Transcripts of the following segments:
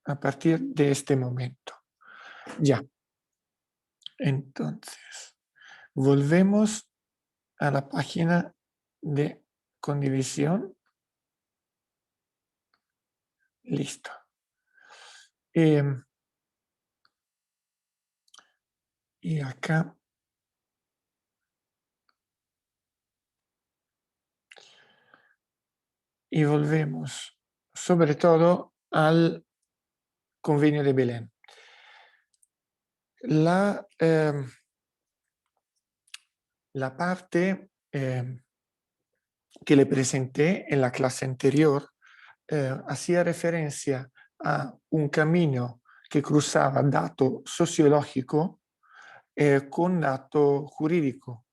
a partir de este momento. Ya. Entonces, volvemos a la página de condivisión. Listo. Y acá y volvemos sobre todo al convenio de Belén. La parte que le presenté en la clase anterior hacía referencia a un camino que cruzaba dato sociológico con dato jurídico.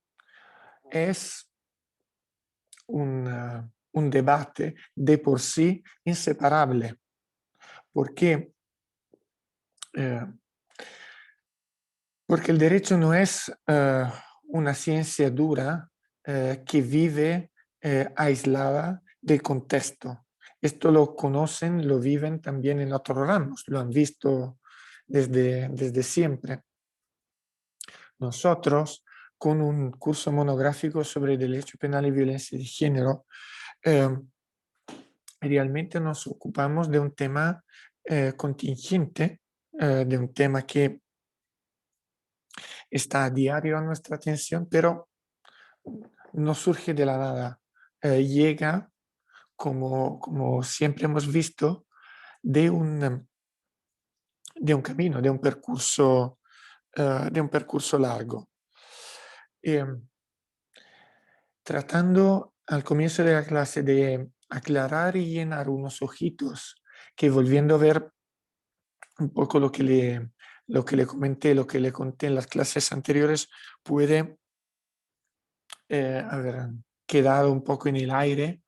Es un debate de por sí inseparable, porque, eh, porque el derecho no es una ciencia dura que vive aislada del contexto. Esto lo conocen, lo viven también en otros ramos, lo han visto desde siempre. Nosotros, con un curso monográfico sobre derecho penal y violencia de género, realmente nos ocupamos de un tema contingente, de un tema que está a diario a nuestra atención, pero no surge de la nada. Llega, como siempre hemos visto, de un camino, de un percurso largo. Tratando al comienzo de la clase de aclarar y llenar unos ojitos, que volviendo a ver un poco lo que le comenté, lo que le conté en las clases anteriores, puede haber quedado un poco en el aire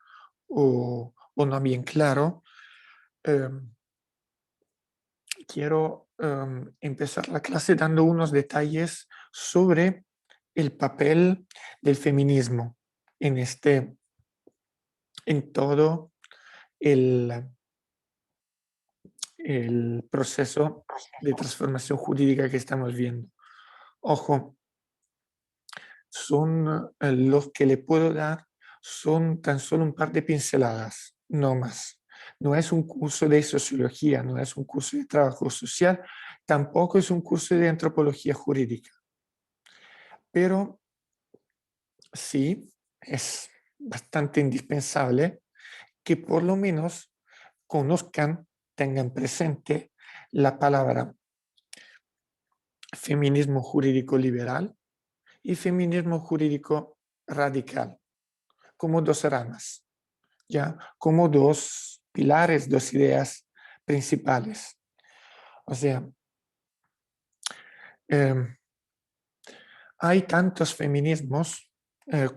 o no bien claro. Quiero empezar la clase dando unos detalles sobre el papel del feminismo en todo el proceso de transformación jurídica que estamos viendo. Ojo, son los que le puedo dar son tan solo un par de pinceladas, no más. No es un curso de sociología, no es un curso de trabajo social, tampoco es un curso de antropología jurídica. Pero sí es bastante indispensable que por lo menos conozcan, tengan presente la palabra feminismo jurídico liberal y feminismo jurídico radical, como dos ramas, ¿ya? Como dos pilares, dos ideas principales. O sea, hay tantos feminismos,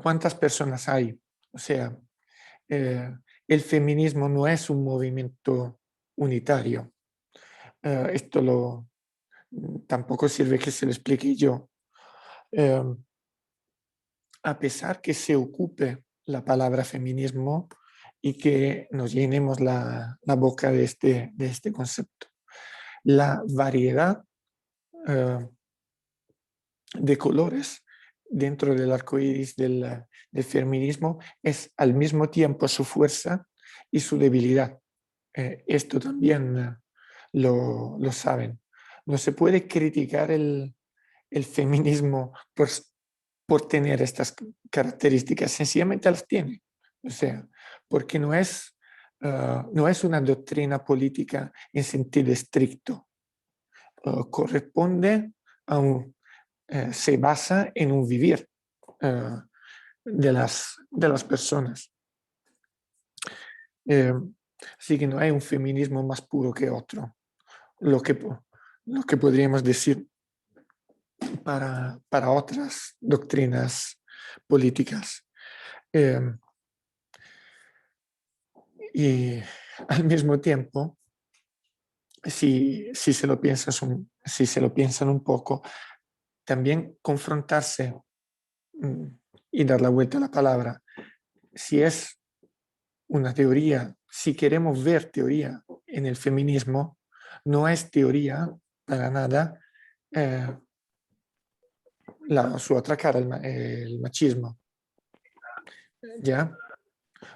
¿cuántas personas hay? O sea, el feminismo no es un movimiento unitario. Esto tampoco sirve que se lo explique yo. A pesar que se ocupe la palabra feminismo y que nos llenemos la boca de este concepto. La variedad de colores dentro del arco iris del feminismo es al mismo tiempo su fuerza y su debilidad. Esto también lo saben. No se puede criticar el feminismo por tener estas características, sencillamente las tiene. O sea, porque no es una doctrina política en sentido estricto. Corresponde a se basa en un vivir de las personas. Así que no hay un feminismo más puro que otro, lo que podríamos decir para otras doctrinas políticas. Y al mismo tiempo, si se lo piensan un poco, también confrontarse y dar la vuelta a la palabra, si es una teoría, si queremos ver teoría en el feminismo, no es teoría para nada su otra cara, el machismo. ¿Ya?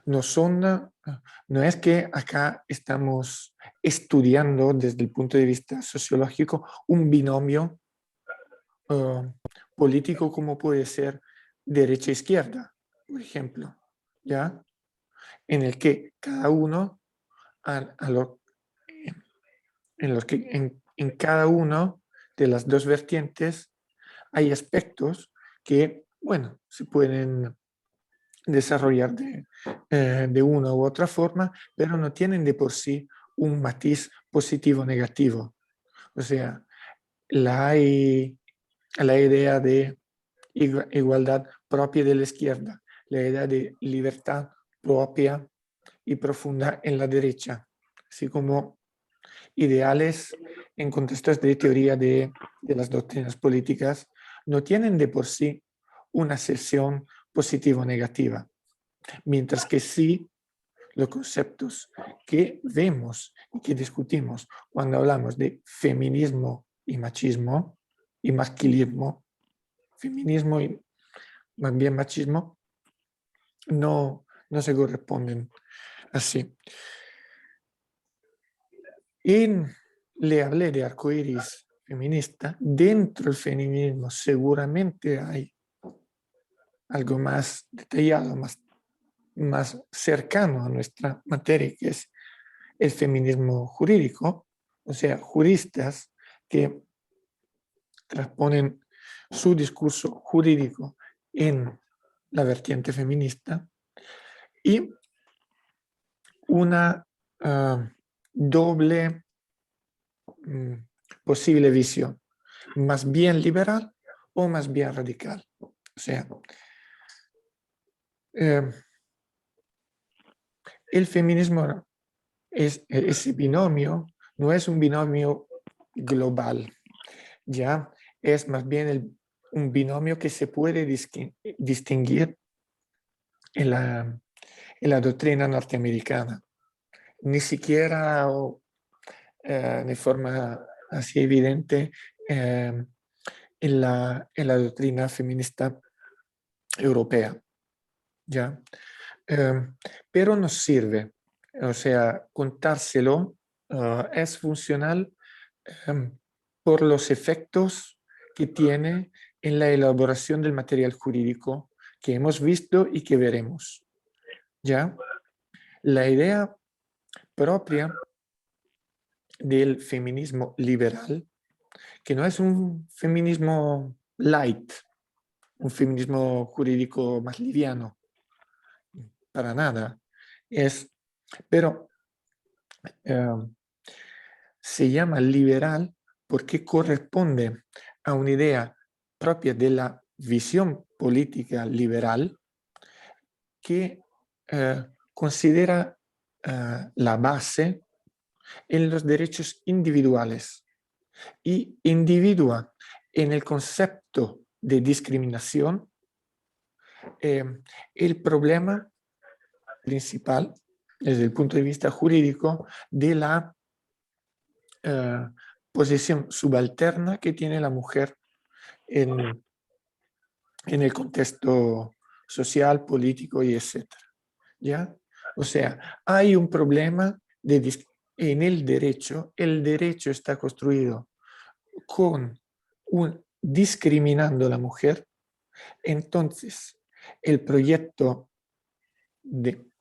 No son, no es que acá estamos estudiando desde el punto de vista sociológico un binomio eh, político como puede ser derecha-izquierda, por ejemplo, ¿ya? En el que cada uno, a- a lo- en, los que, en cada uno de las dos vertientes hay aspectos que, bueno, se pueden desarrollar de una u otra forma, pero no tienen de por sí un matiz positivo o negativo. O sea, la, la idea de igualdad propia de la izquierda, la idea de libertad propia y profunda en la derecha, así como ideales en contextos de teoría de las doctrinas políticas, no tienen de por sí una sección positiva o negativa, mientras que sí los conceptos que vemos y que discutimos cuando hablamos de feminismo y masculismo, feminismo y más bien machismo, no se corresponden así. Y le hablé de arcoíris feminista. Dentro del feminismo seguramente hay algo más detallado, más cercano a nuestra materia, que es el feminismo jurídico, o sea, juristas que transponen su discurso jurídico en la vertiente feminista y una doble mm, posible visión, más bien liberal o más bien radical. O sea, eh, el feminismo es ese binomio, no es un binomio global, ya es más bien un binomio que se puede distinguir en la doctrina norteamericana. Ni siquiera de forma así evidente en la doctrina feminista europea, ¿ya? Pero nos sirve, o sea, contárselo es funcional eh, por los efectos que tiene en la elaboración del material jurídico que hemos visto y que veremos, ¿ya? La idea propia del feminismo liberal, que no es un feminismo light, un feminismo jurídico más liviano, para nada. Pero eh, se llama liberal porque corresponde a una idea propia de la visión política liberal que considera la base en los derechos individuales y individua en el concepto de discriminación eh, el problema principal desde el punto de vista jurídico de la eh, posición subalterna que tiene la mujer en, en el contexto social, político y etcétera. ¿Ya? O sea, hay un problema en el derecho está construido con discriminando a la mujer, entonces el proyecto de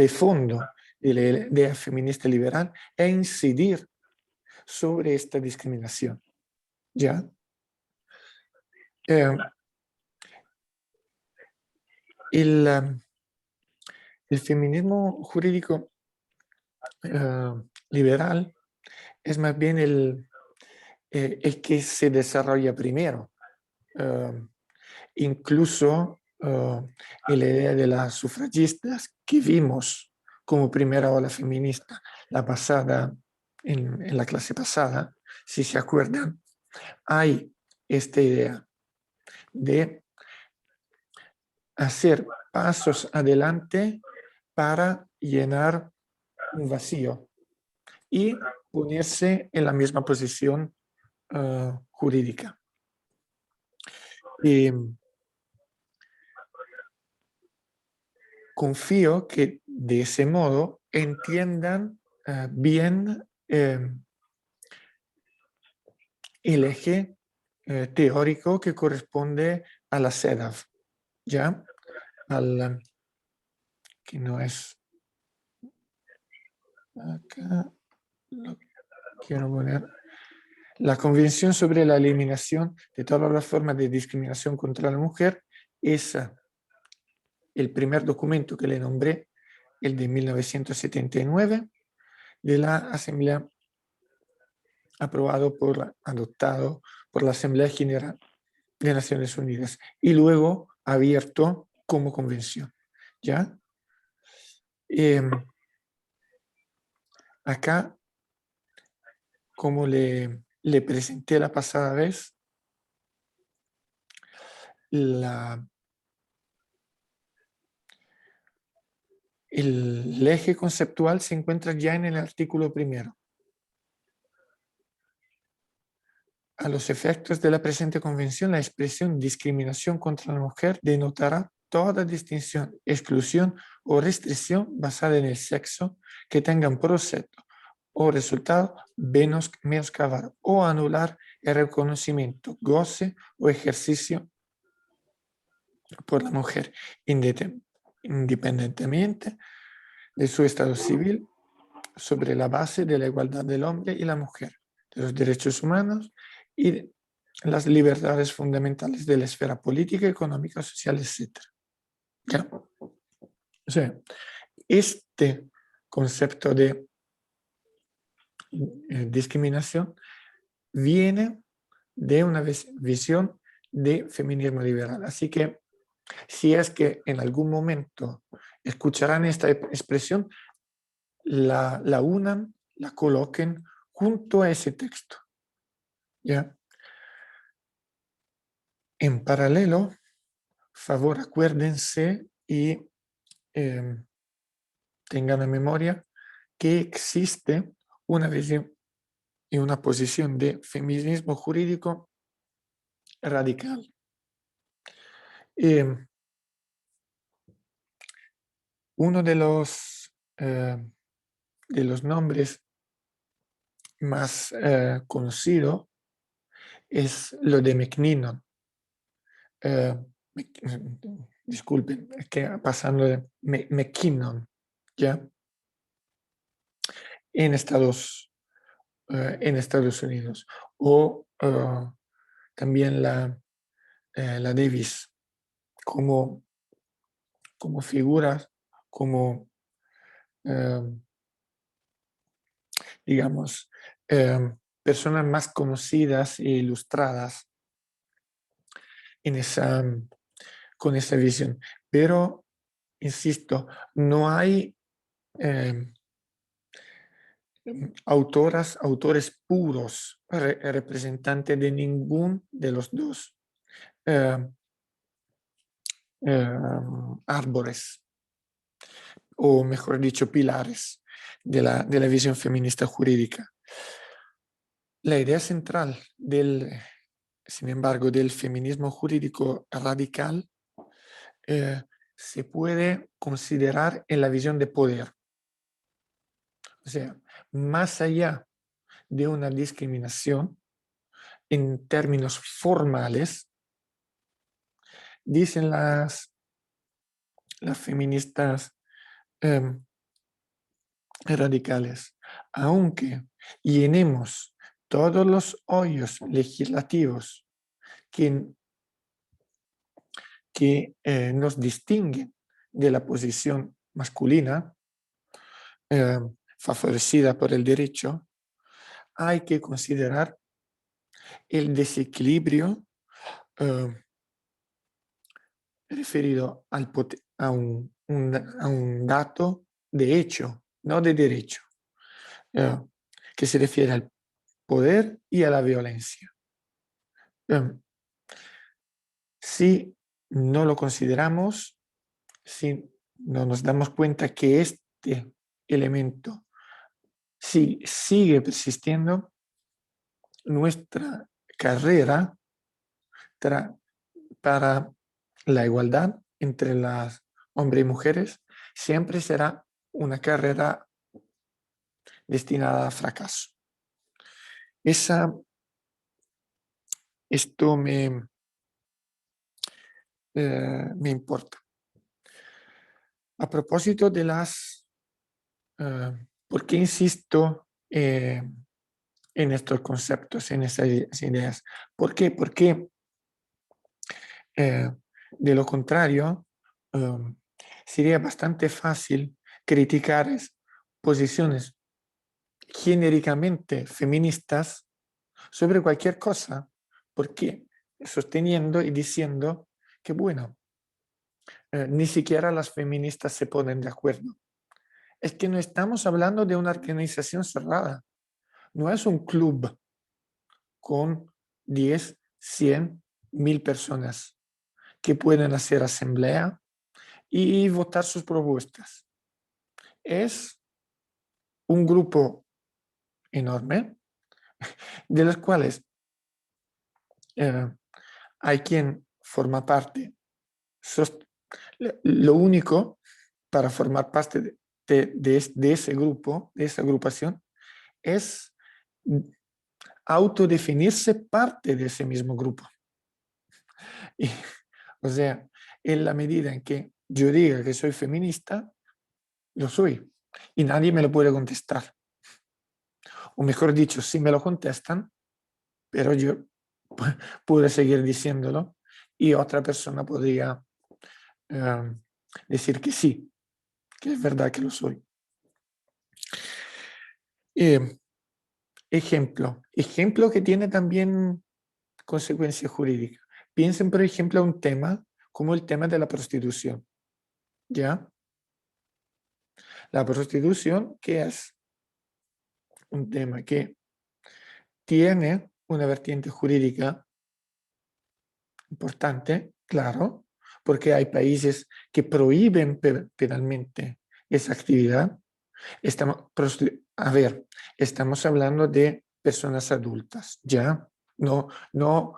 fondo de la idea feminista liberal es incidir sobre esta discriminación. ¿Ya? Eh, el, el feminismo jurídico liberal es más bien el que se desarrolla primero. Uh, incluso en la idea de las sufragistas que vimos como primera ola feminista la pasada, en la clase pasada, si se acuerdan, hay esta idea de hacer pasos adelante para llenar un vacío y ponerse en la misma posición jurídica. Y confío que de ese modo entiendan bien el eje teórico que corresponde a la CEDAW, ¿ya? Que no es acá, lo quiero poner. La Convención sobre la Eliminación de todas las formas de discriminación contra la mujer es el primer documento que le nombré, el de 1979, de la Asamblea, adoptado por la Asamblea General de Naciones Unidas y luego abierto como convención. ¿Ya? Acá, como le presenté la pasada vez, el eje conceptual se encuentra ya en el artículo primero. A los efectos de la presente convención, la expresión discriminación contra la mujer denotará toda distinción, exclusión o restricción basada en el sexo que tengan por objeto o resultado menoscabar o anular el reconocimiento, goce o ejercicio por la mujer, independientemente de su estado civil, sobre la base de la igualdad del hombre y la mujer, de los derechos humanos y de las libertades fundamentales de la esfera política, económica, social, etc. ¿Ya? O sea, este concepto de discriminación viene de una visión de feminismo liberal. Así que si es que en algún momento escucharán esta expresión, la unan, la coloquen junto a ese texto. ¿Ya? En paralelo, favor acuérdense y tengan en memoria que existe una visión y una posición de feminismo jurídico radical. Uno de los nombres más conocido es lo de McKinnon. Disculpen, es que pasando de McKinnon, ¿ya? En Estados Unidos. O también la Davis, como figuras, como, digamos, personas más conocidas e ilustradas con esa visión. Pero, insisto, no hay autores puros, representantes de ningún de los dos árboles, o mejor dicho, pilares de la visión feminista jurídica. La idea central sin embargo, del feminismo jurídico radical se puede considerar en la visión de poder. O sea, más allá de una discriminación en términos formales, dicen las feministas radicales, aunque llenemos todos los hoyos legislativos que nos distinguen de la posición masculina, favorecida por el derecho, hay que considerar el desequilibrio referido a un dato de hecho, no de derecho, que se refiere al poder y a la violencia. Si no lo consideramos, si no nos damos cuenta que este elemento si sigue persistiendo, nuestra carrera para la igualdad entre las hombres y mujeres siempre será una carrera destinada a fracaso. Esto me importa. A propósito de ¿por qué insisto en estos conceptos, en estas ideas? ¿Por qué? Porque de lo contrario, sería bastante fácil criticar posiciones genéricamente feministas sobre cualquier cosa, porque sosteniendo y diciendo que, bueno, ni siquiera las feministas se ponen de acuerdo. Es que no estamos hablando de una organización cerrada, no es un club con 10, 100, 1000 personas que pueden hacer asamblea y votar sus propuestas. Es un grupo enorme de los cuales hay quien forma parte. Lo único para formar parte de ese grupo, de esa agrupación, es autodefinirse parte de ese mismo grupo. Y, o sea, en la medida en que yo diga que soy feminista, lo soy. Y nadie me lo puede contestar. O mejor dicho, sí me lo contestan, pero yo pude seguir diciéndolo y otra persona podría decir que sí, que es verdad que lo soy. Ejemplo que tiene también consecuencias jurídicas. Piensen, por ejemplo, en un tema como el tema de la prostitución. ¿Ya? La prostitución, que es un tema que tiene una vertiente jurídica importante, claro, porque hay países que prohíben penalmente esa actividad. Estamos hablando de personas adultas, ¿ya? No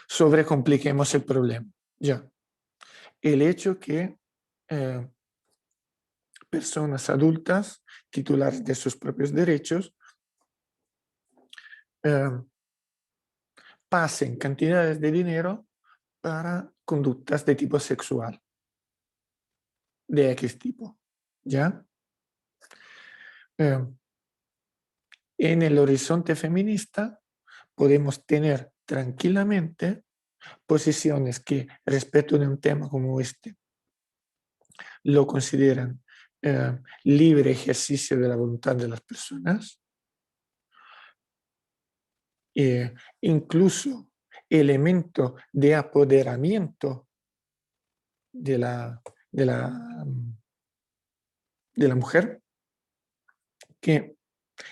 sobrecompliquemos el problema, ¿ya? El hecho que eh, personas adultas, titulares de sus propios derechos, eh, pasen cantidades de dinero para conductas de tipo sexual, de X tipo, ¿ya? Eh, en el horizonte feminista podemos tener tranquilamente posiciones que respecto de un tema como este lo consideran libre ejercicio de la voluntad de las personas, incluso elemento de apoderamiento de de la, de la mujer que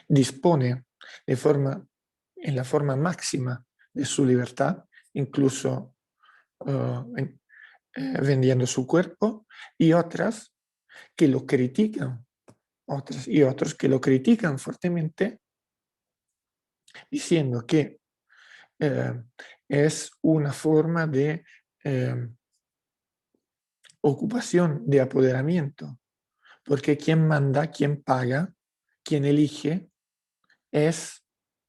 dispone en la forma máxima de su libertad, incluso uh, vendiendo su cuerpo, y otras que lo critican, otras y otros que lo critican fuertemente, diciendo que eh, es una forma de eh, ocupación, de apoderamiento, porque quien manda, quien paga, quien elige,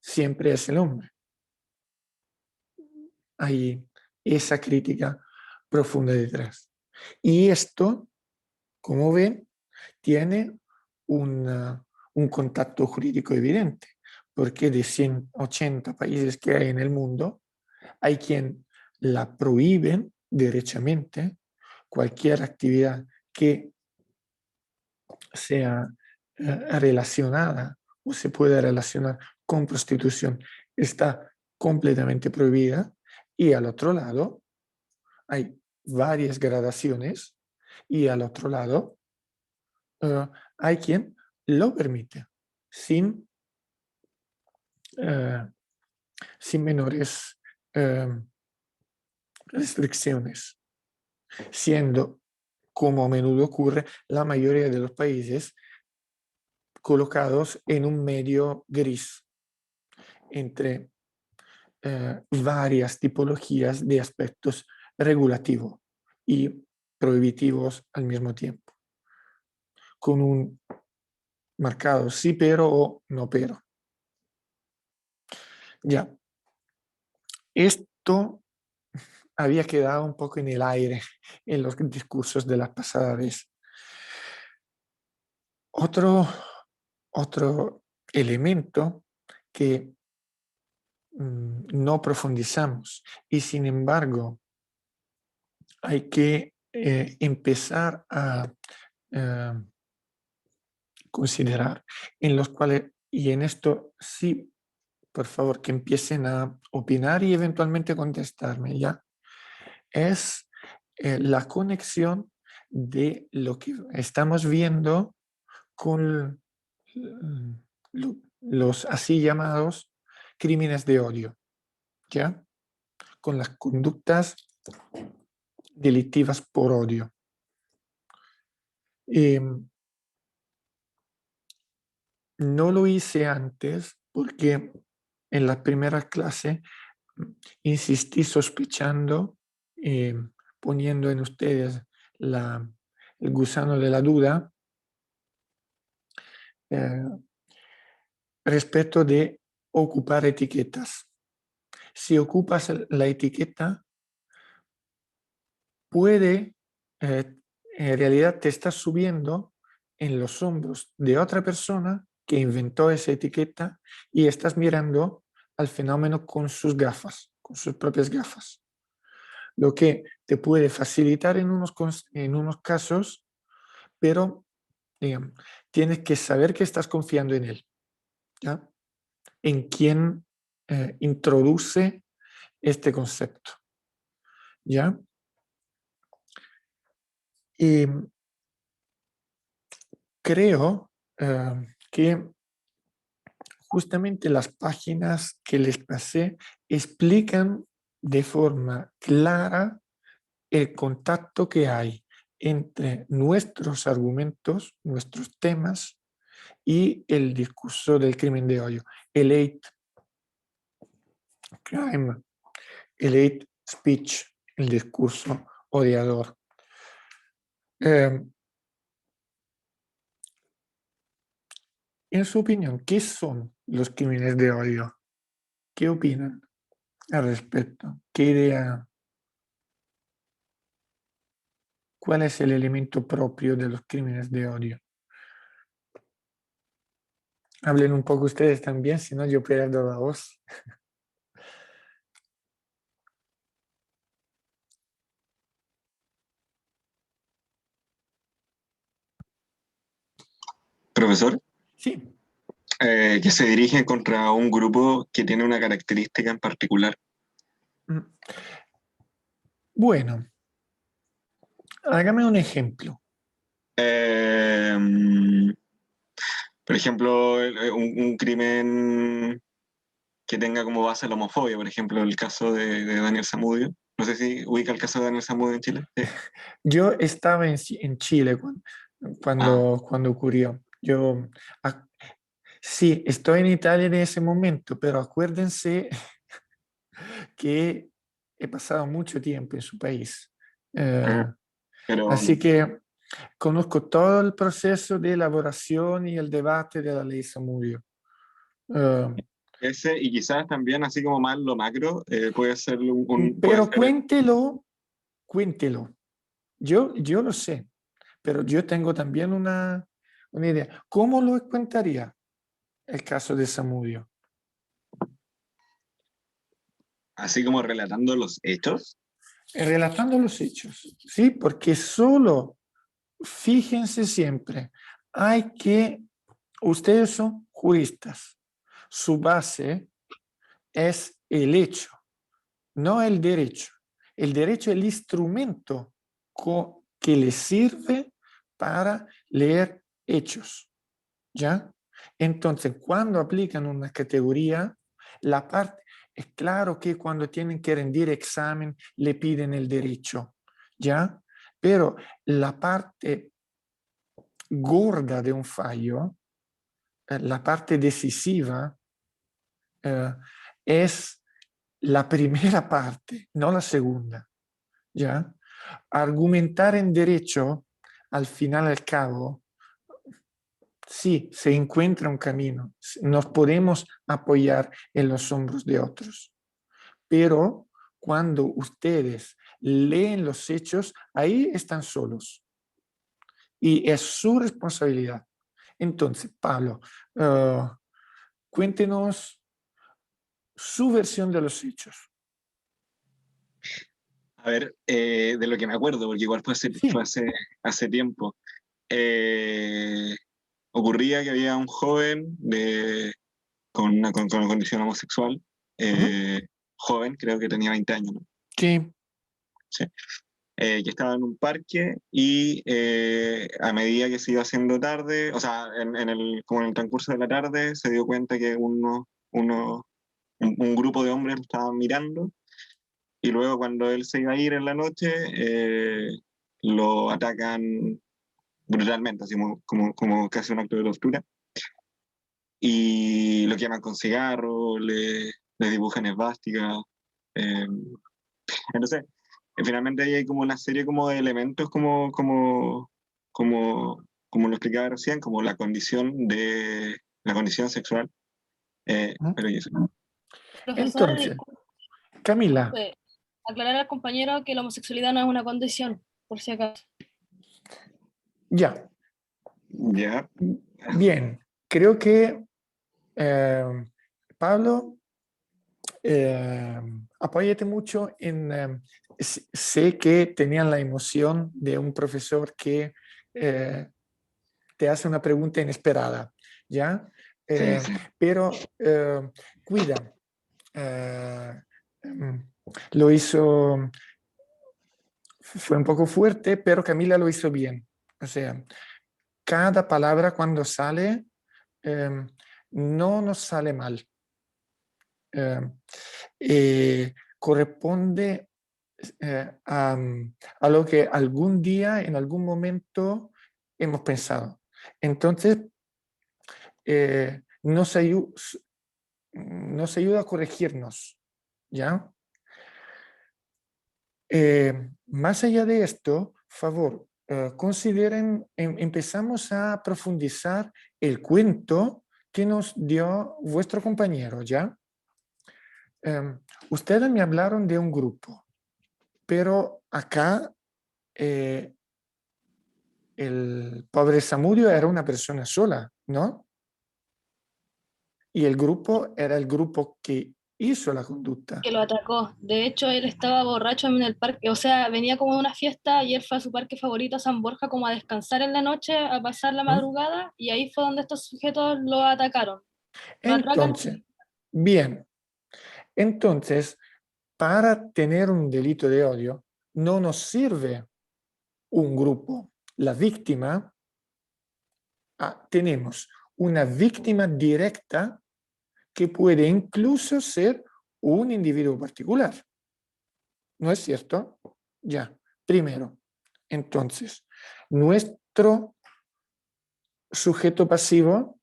siempre es el hombre. Hay esa crítica profunda detrás. Y esto, como ven, tiene un contacto jurídico evidente, porque de 180 países que hay en el mundo, hay quien la prohíben derechamente, cualquier actividad que sea relacionada o se pueda relacionar con prostitución está completamente prohibida, y al otro lado hay varias gradaciones, y al otro lado hay quien lo permite sin, eh, sin menores eh, restricciones, siendo, como a menudo ocurre, la mayoría de los países colocados en un medio gris entre varias tipologías de aspectos regulativos y prohibitivos al mismo tiempo, con un marcado sí pero o no pero. Ya, esto había quedado un poco en el aire en los discursos de la pasada vez. Otro elemento que no profundizamos y sin embargo hay que empezar a eh, considerar, en los cuales, y en esto sí, por favor, que empiecen a opinar y eventualmente contestarme, ¿ya? Es la conexión de lo que estamos viendo con los así llamados crímenes de odio, ¿ya? Con las conductas delictivas por odio. No lo hice antes porque en la primera clase insistí sospechando, poniendo en ustedes el gusano de la duda eh, respecto de ocupar etiquetas. Si ocupas la etiqueta, puede, en realidad te estás subiendo en los hombros de otra persona que inventó esa etiqueta y estás mirando al fenómeno con sus gafas, con sus propias gafas. Lo que te puede facilitar en unos casos, pero digamos, tienes que saber que estás confiando en él, ¿ya? En quien introduce este concepto, ¿ya? Y creo que justamente las páginas que les pasé explican de forma clara el contacto que hay entre nuestros argumentos, nuestros temas y el discurso del crimen de odio, el hate crime, el hate speech, el discurso odiador. En su opinión, ¿qué son los crímenes de odio? ¿Qué opinan al respecto? ¿Qué idea? ¿Cuál es el elemento propio de los crímenes de odio? Hablen un poco ustedes también, si no yo pierdo la voz. Profesor, Sí. que se dirige contra un grupo que tiene una característica en particular. Bueno, hágame un ejemplo. Eh, por ejemplo, un crimen que tenga como base la homofobia, por ejemplo, el caso de Daniel Zamudio. No sé si ubica el caso de Daniel Zamudio en Chile. Sí. Yo estaba en Chile Ah, cuando ocurrió. Ah, sí, estoy en Italia en ese momento, pero acuérdense que he pasado mucho tiempo en su país. ah, pero Así que conozco todo el proceso de elaboración y el debate de la ley Zamudio. Eh, ese y quizás también, así como más lo macro, puede ser puede pero ser. cuéntelo. Yo lo sé, pero yo tengo también una idea. ¿Cómo lo contaría el caso de Zamudio? Así como relatando los hechos. Relatando los hechos, ¿sí? Porque solo, fíjense siempre, hay que, ustedes son juristas, su base es el hecho, no el derecho. El derecho es el instrumento que les sirve para leer hechos, ¿ya? Entonces, cuando aplican una categoría, la parte, es claro que cuando tienen que rendir examen le piden el derecho, ¿ya? Pero la parte gorda de un fallo la parte decisiva es la primera parte, no la segunda. ¿Ya? Argumentar en derecho, al final al cabo, sí, se encuentra un camino. Nos podemos apoyar en los hombros de otros. Pero cuando ustedes leen los hechos, ahí están solos. Y es su responsabilidad. Entonces, Pablo, cuéntenos su versión de los hechos. A ver, de lo que me acuerdo, porque igual fue Sí. hace tiempo. Eh, Ocurría que había un joven con una condición homosexual, Ujú. joven, creo que tenía 20 años, ¿no? Sí. Sí. Que estaba en un parque y a medida que se iba haciendo tarde, o sea, como en el transcurso de la tarde, se dio cuenta que un grupo de hombres lo estaban mirando y luego cuando él se iba a ir en la noche, lo atacan brutalmente, así como casi un acto de tortura. Y lo queman con cigarro, le dibujan esvástica. Eh, entonces, finalmente ahí hay como una serie como de elementos como lo explicaba recién, como la condición sexual. Ujú. Pero y eso. Profesor, Entonces, Camila, disculpe, aclarar al compañero que la homosexualidad no es una condición, por si acaso. ya, Ya, bien, creo que Pablo, apóyate mucho en... sé que tenían la emoción de un profesor que eh, te hace una pregunta inesperada, ¿ya? sí, Eh, sí. pero cuida, eh, em, lo hizo, fue un poco fuerte, pero Camila lo hizo bien. O sea, cada palabra cuando sale eh, no nos sale mal. Eh, corresponde a lo que algún día, en algún momento, hemos pensado. Entonces, nos, nos ayuda a corregirnos, ¿ya? Más allá de esto, favor, consideren, empezamos a profundizar el cuento que nos dio vuestro compañero, ¿ya? Ustedes me hablaron de un grupo, pero acá el pobre Samudio era una persona sola, ¿no? Y el grupo era el grupo que hizo la conducta. Que lo atacó. De hecho, él estaba borracho en el parque, o sea, venía como de una fiesta y él fue a su parque favorito, San Borja, como a descansar en la noche, a pasar la ¿Mm? madrugada, y ahí fue donde estos sujetos lo atacaron. Lo atracan. Entonces, bien, entonces, para tener un delito de odio, no nos sirve un grupo. La víctima, tenemos una víctima directa que puede incluso ser un individuo particular. ¿No es cierto? Ya, primero. Entonces, nuestro sujeto pasivo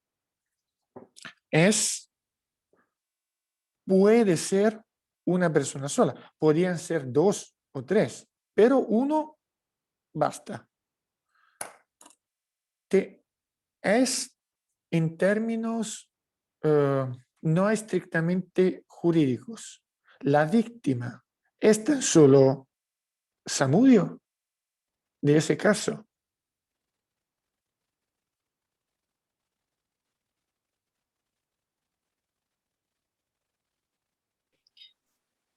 puede ser una persona sola. Podrían ser dos o tres, pero uno basta. Es en términos no estrictamente jurídicos. La víctima es tan solo Samudio de ese caso.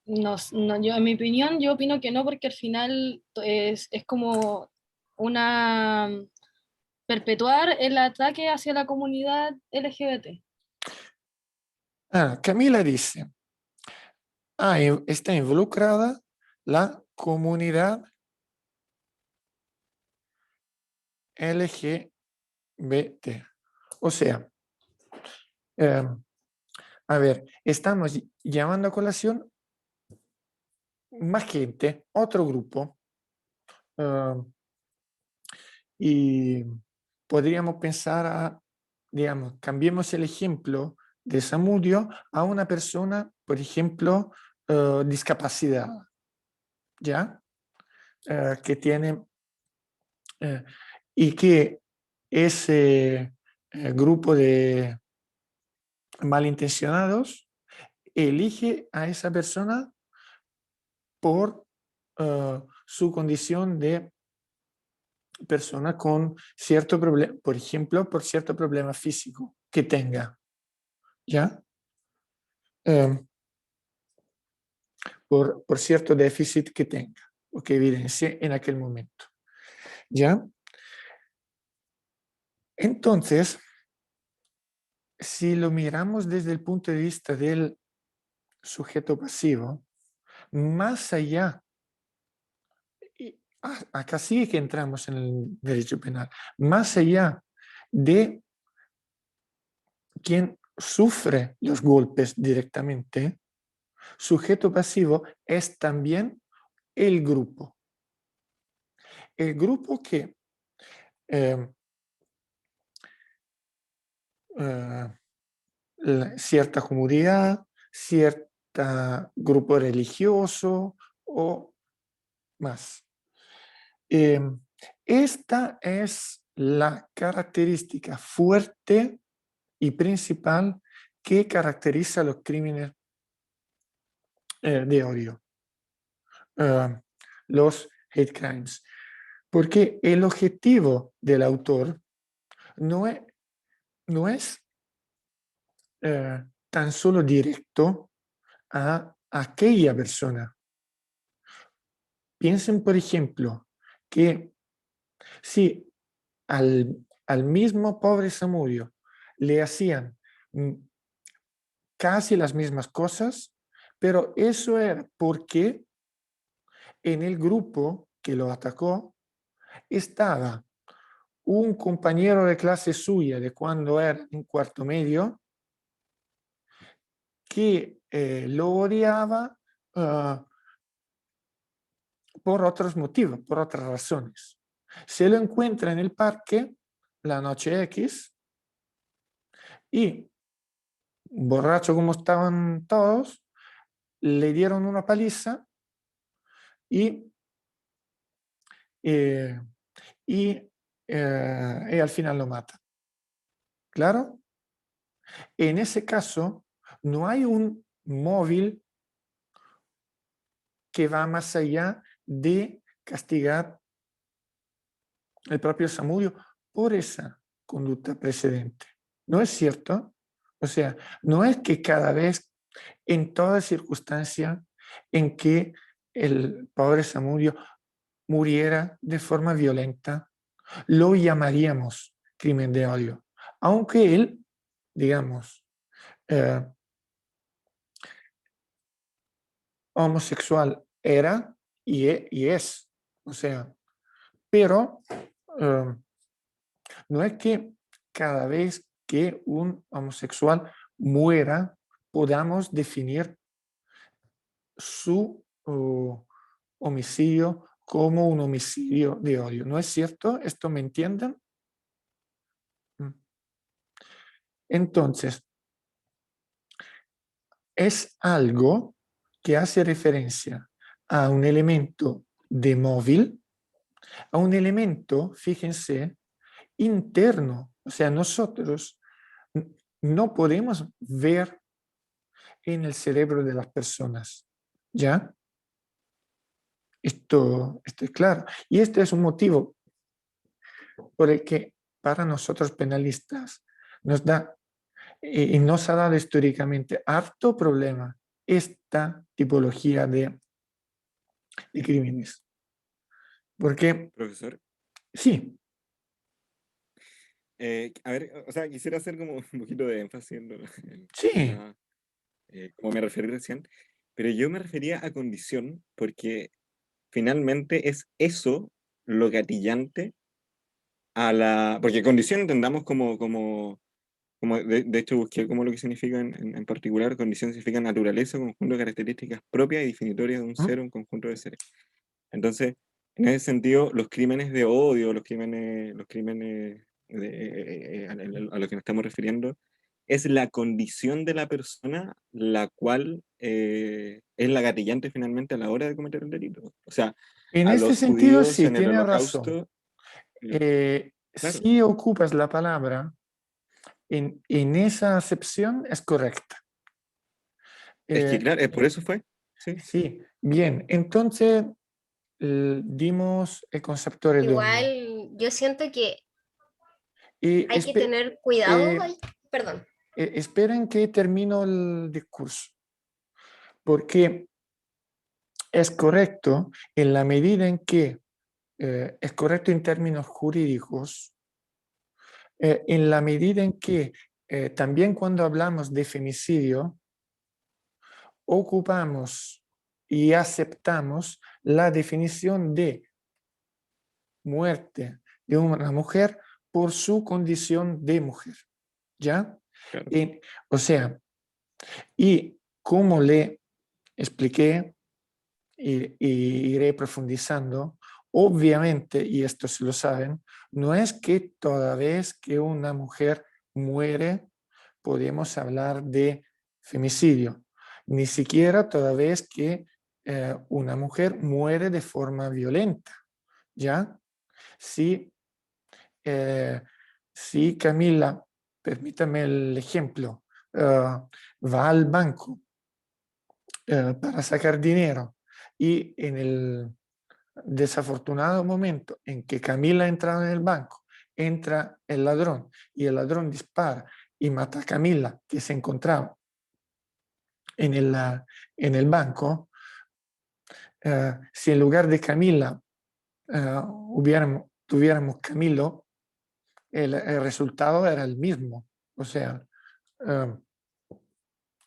No, no, yo, en mi opinión, yo opino que no, porque al final es como una perpetuar el ataque hacia la comunidad LGBT. Camila dice, está involucrada la comunidad LGBT. O sea, eh, a ver, estamos llamando a colación más gente, otro grupo, y podríamos pensar digamos, cambiemos el ejemplo de Samudio a una persona, por ejemplo, discapacidad, ¿ya? Que tiene, y que ese grupo de malintencionados elige a esa persona por su condición de persona con cierto problema, por ejemplo, por cierto problema físico que tenga, ¿ya? Por cierto déficit que tenga o que evidencie en aquel momento, ¿ya? Entonces, si lo miramos desde el punto de vista del sujeto pasivo, más allá, acá sí que entramos en el derecho penal, más allá de quien sufre los golpes directamente, sujeto pasivo es también el grupo. El grupo que eh, cierta comunidad, cierto grupo religioso o más. Esta es la característica fuerte y principal que caracteriza los crímenes de odio, los hate crimes, porque el objetivo del autor no es tan solo directo a aquella persona. Piensen, por ejemplo, que si al mismo pobre Samudio le hacían casi las mismas cosas, pero eso era porque en el grupo que lo atacó estaba un compañero de clase suya de cuando era en cuarto medio que lo odiaba por otros motivos, por otras razones. Se lo encuentra en el parque la noche X y, borracho como estaban todos, le dieron una paliza y, eh, y al final lo mata. ¿Claro? En ese caso, no hay un móvil que va más allá de castigar el propio Samudio por esa conducta precedente. ¿No es cierto? O sea, no es que cada vez, en toda circunstancia en que el pobre Samudio muriera de forma violenta, lo llamaríamos crimen de odio. Aunque él, digamos, eh, homosexual era y es. O sea, pero no es que cada vez que un homosexual muera podamos definir su homicidio como un homicidio de odio. ¿No es cierto? ¿Esto me entienden? Entonces, es algo que hace referencia a un elemento de móvil, a un elemento, fíjense, interno. O sea, nosotros no podemos ver en el cerebro de las personas. ¿Ya? Esto es claro. Y este es un motivo por el que para nosotros penalistas nos da y nos ha dado históricamente harto problema esta tipología de crímenes. Porque, Profesor, sí, a ver, o sea, quisiera hacer como un poquito de énfasis sí, como me referí recién, pero yo me refería a condición porque finalmente es eso lo gatillante a la... Porque condición entendamos como de hecho busqué como lo que significa en particular, condición significa naturaleza, conjunto de características propias y definitorias de un ser o un conjunto de seres. Entonces, en ese sentido, los crímenes de odio, los crímenes a lo que nos estamos refiriendo, es la condición de la persona la cual es la gatillante finalmente a la hora de cometer el delito. O sea, En a este los sentido, judíos sí, en el tiene razón. Holocausto, claro, Si ocupas la palabra en esa acepción, es correcta. es que Eh, claro, por eso fue, sí. sí, bien. Entonces, dimos el concepto redondo. Igual yo siento que Y hay que tener cuidado ahí. Perdón. esperen que termino el discurso, porque es correcto en la medida en que es correcto en términos jurídicos, en la medida en que también cuando hablamos de femicidio, ocupamos y aceptamos la definición de muerte de una mujer por su condición de mujer. ¿Ya? Claro. O sea, y como le expliqué y iré profundizando, obviamente, y esto se lo saben, no es que toda vez que una mujer muere podemos hablar de femicidio, ni siquiera toda vez que una mujer muere de forma violenta, ¿ya? Si, si Camila, permítame el ejemplo, va al banco para sacar dinero y en el desafortunado momento en que Camila entra en el banco, entra el ladrón y el ladrón dispara y mata a Camila que se encontraba en el banco, si en lugar de Camila tuviéramos Camilo, el resultado era el mismo. O sea,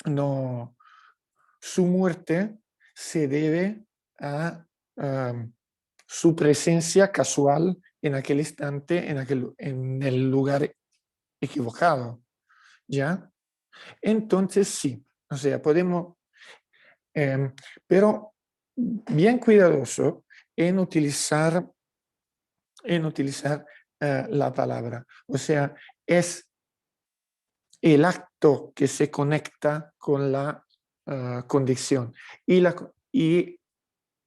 no, su muerte se debe a su presencia casual en aquel instante, en el lugar equivocado, ¿ya? Entonces sí, o sea, podemos, pero bien cuidadoso en utilizar la palabra. O sea, es el acto que se conecta con la condición y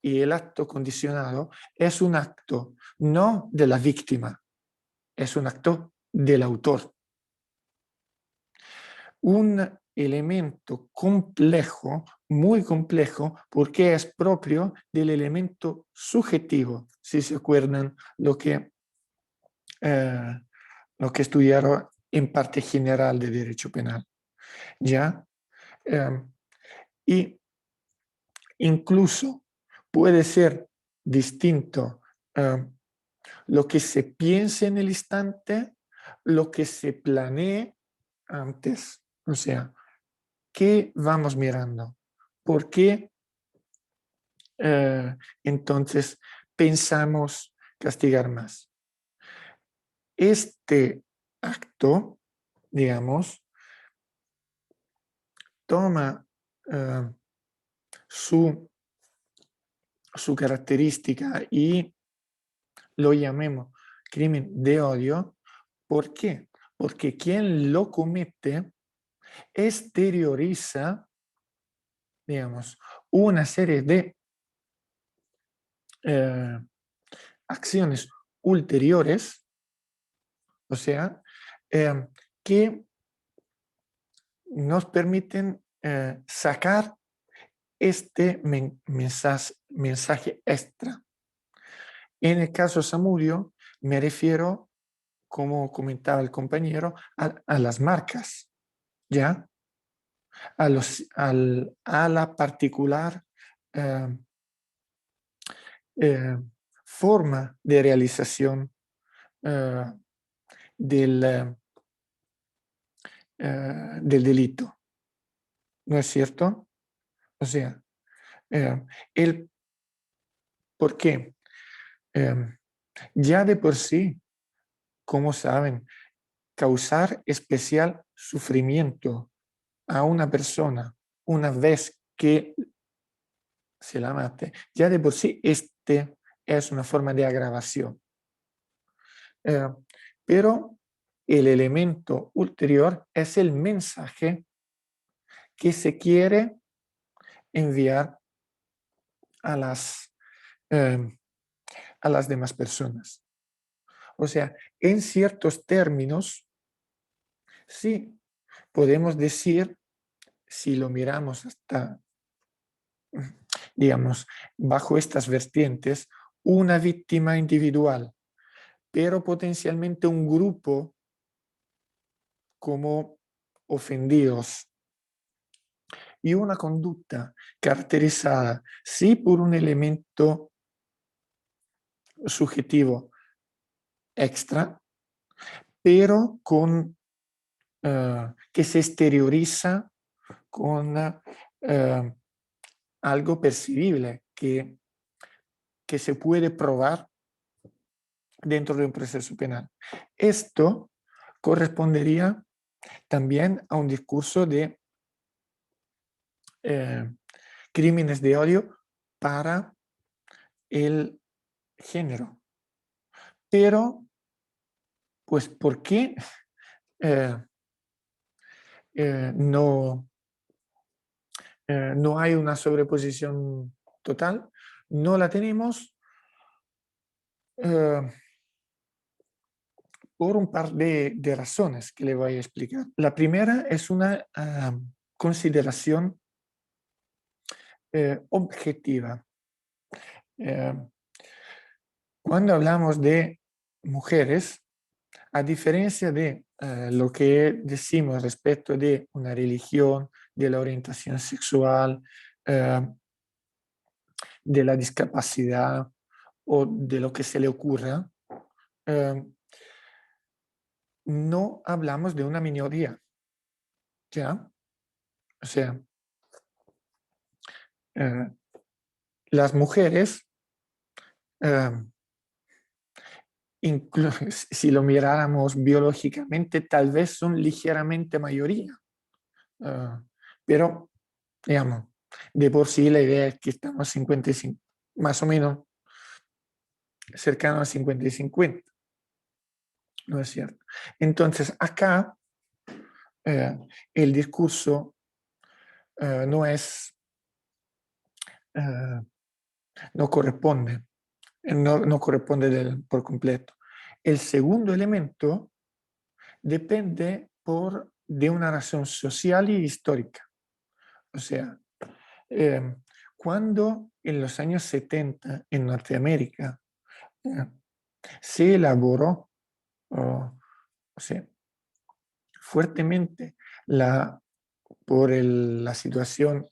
el acto condicionado es un acto no de la víctima, es un acto del autor. Un elemento complejo, muy complejo, porque es propio del elemento subjetivo, si se acuerdan lo que estudiaron en parte general de derecho penal. ¿Ya? Y incluso puede ser distinto lo que se piense en el instante, lo que se planee antes. O sea, ¿qué vamos mirando? ¿Por qué entonces pensamos castigar más? Este acto, digamos, toma su característica y lo llamemos crimen de odio. ¿Por qué? Porque quien lo comete exterioriza, digamos, una serie de acciones ulteriores, o sea, que nos permiten sacar este mensaje extra. En el caso Samudio, me refiero, como comentaba el compañero, a las marcas, ¿ya? A la particular forma de realización del delito. ¿No es cierto? O sea, ¿por qué? Ya de por sí, como saben, causar especial sufrimiento a una persona una vez que se la mate, ya de por sí este es una forma de agravación. Pero el elemento ulterior es el mensaje que se quiere enviar a las demás personas. O sea, en ciertos términos, sí, podemos decir, si lo miramos hasta, digamos, bajo estas vertientes, una víctima individual, pero potencialmente un grupo como ofendidos, y una conducta caracterizada sí por un elemento subjetivo extra, pero que se exterioriza con algo percibible que se puede probar dentro de un proceso penal. Esto correspondería también a un discurso de crímenes de odio para el género. Pero, pues, ¿por qué no hay una sobreposición total? No la tenemos por un par de razones que le voy a explicar. La primera es una consideración objetiva. Cuando hablamos de mujeres, a diferencia de lo que decimos respecto de una religión, de la orientación sexual, de la discapacidad o de lo que se le ocurra, no hablamos de una minoría. ¿Ya? O sea, las mujeres, si lo miráramos biológicamente, tal vez son ligeramente mayoría. Pero, digamos, de por sí la idea es que estamos 55, más o menos cercano a 50 y 50. ¿No es cierto? Entonces, acá el discurso no corresponde, no corresponde por completo. El segundo elemento depende de una razón social y histórica. O sea, cuando en los años 70 en Norteamérica se elaboró o sea, fuertemente por la situación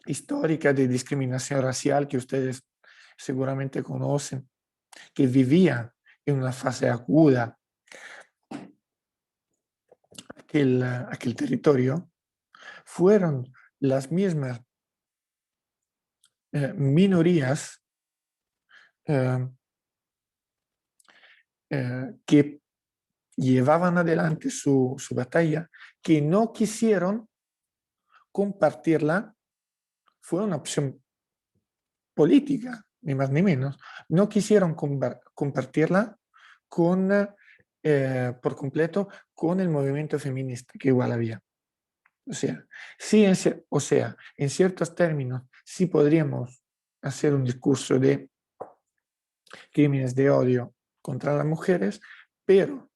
histórica de discriminación racial que ustedes seguramente conocen, que vivía en una fase aguda aquel territorio, fueron las mismas minorías que llevaban adelante su batalla, que no quisieron compartirla. Fue una opción política, ni más ni menos. No quisieron compartirla por completo con el movimiento feminista que igual había. O sea, sí, en ciertos términos sí podríamos hacer un discurso de crímenes de odio contra las mujeres, pero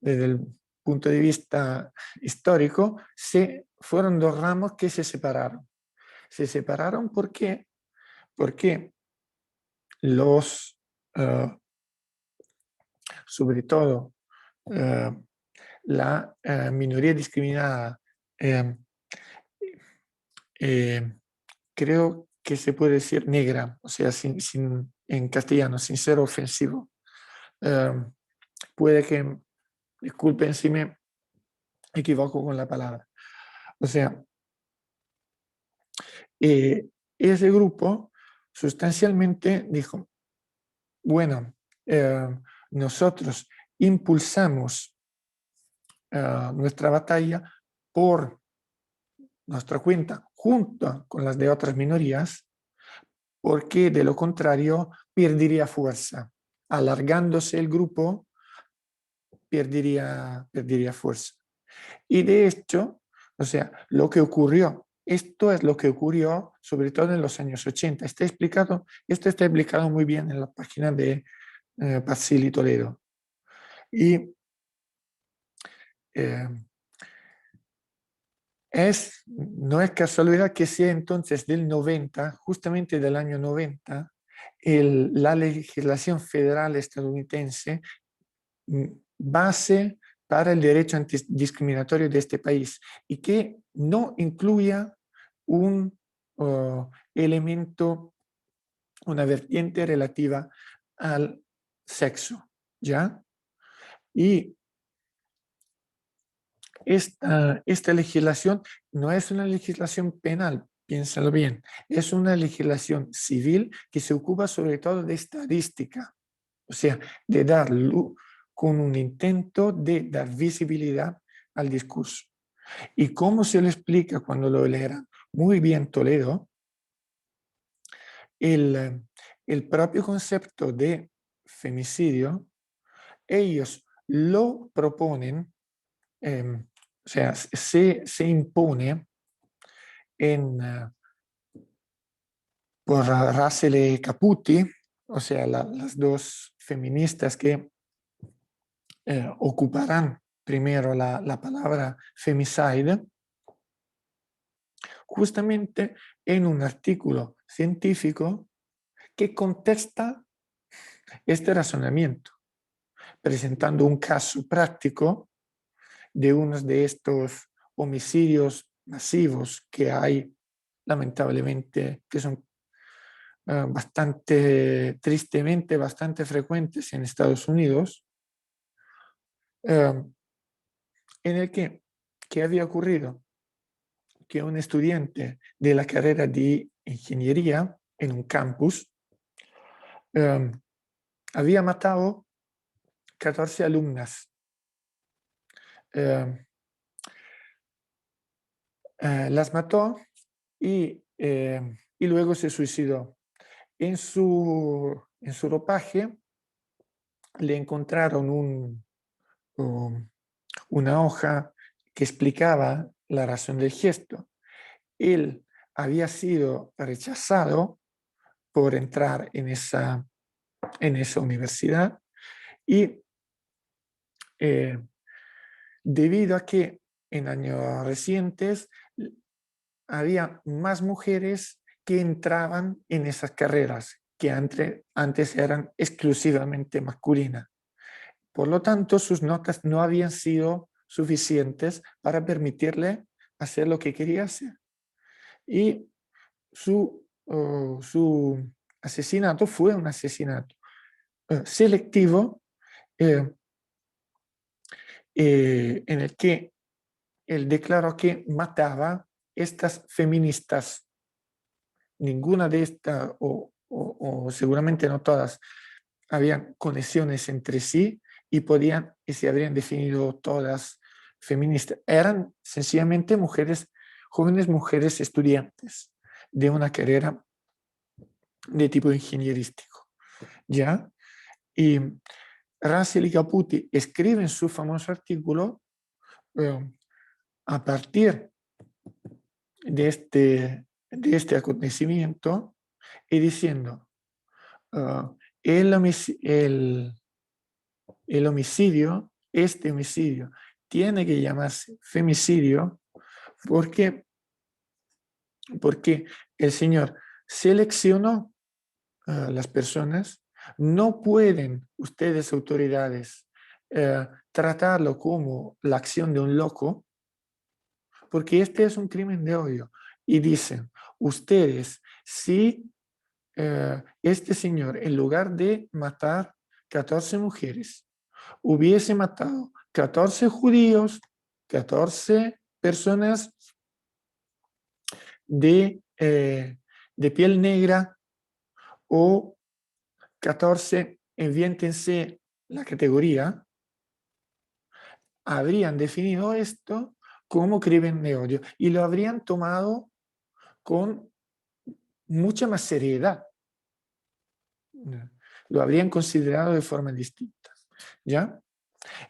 desde el punto de vista histórico, fueron dos ramos que se separaron. Se separaron porque sobre todo, la minoría discriminada, creo que se puede decir negra, o sea, en castellano, sin ser ofensivo. Puede que, disculpen si me equivoco con la palabra. O sea, ese grupo sustancialmente dijo, bueno, nosotros impulsamos nuestra batalla por nuestra cuenta junto con las de otras minorías, porque de lo contrario perdería fuerza. alargándose el grupo, perdería fuerza. Y de hecho, o sea, lo que ocurrió, esto es lo que ocurrió sobre todo en los años 80. Esto está explicado muy bien en la página de Pazzi Toledo. Y no es casualidad que sea entonces del 90, justamente del año 90, la legislación federal estadounidense base para el derecho antidiscriminatorio de este país y que no incluya un elemento, una vertiente relativa al sexo, ¿ya? Y esta legislación no es una legislación penal, piénsalo bien, es una legislación civil que se ocupa sobre todo de estadística, o sea, de dar con un intento de dar visibilidad al discurso. ¿Y cómo se lo explica cuando lo leerán? Muy bien Toledo, el propio concepto de femicidio, ellos lo proponen, o sea, se impone por Russell y Caputi, o sea, las dos feministas que ocuparán primero la palabra femicide, justamente en un artículo científico que contesta este razonamiento, presentando un caso práctico de uno de estos homicidios masivos que hay, lamentablemente, que son tristemente, bastante frecuentes en Estados Unidos, en el que había ocurrido que un estudiante de la carrera de ingeniería en un campus había matado 14 alumnas. Las mató y luego se suicidó. En su ropaje le encontraron una hoja que explicaba la razón del gesto. Él había sido rechazado por entrar en esa universidad y debido a que en años recientes había más mujeres que entraban en esas carreras que antes eran exclusivamente masculinas. Por lo tanto, sus notas no habían sido suficientes para permitirle hacer lo que quería hacer. Y su asesinato fue un asesinato selectivo en el que él declaró que mataba estas feministas. Ninguna de estas, o seguramente no todas, habían conexiones entre sí y se habrían definido todas feministas. Eran sencillamente jóvenes mujeres estudiantes de una carrera de tipo ingenierístico, ¿ya? Y Russell y Caputi escriben su famoso artículo a partir de este acontecimiento y diciendo el homicidio, este homicidio, tiene que llamarse femicidio porque el Señor seleccionó a las personas. No pueden ustedes, autoridades, tratarlo como la acción de un loco, porque este es un crimen de odio. Y dicen, ustedes, si este señor, en lugar de matar 14 mujeres, hubiese matado 14 judíos, 14 personas de piel negra o 14, invéntense la categoría, habrían definido esto como crimen de odio y lo habrían tomado con mucha más seriedad. lo habrían considerado de forma distinta. ¿Ya?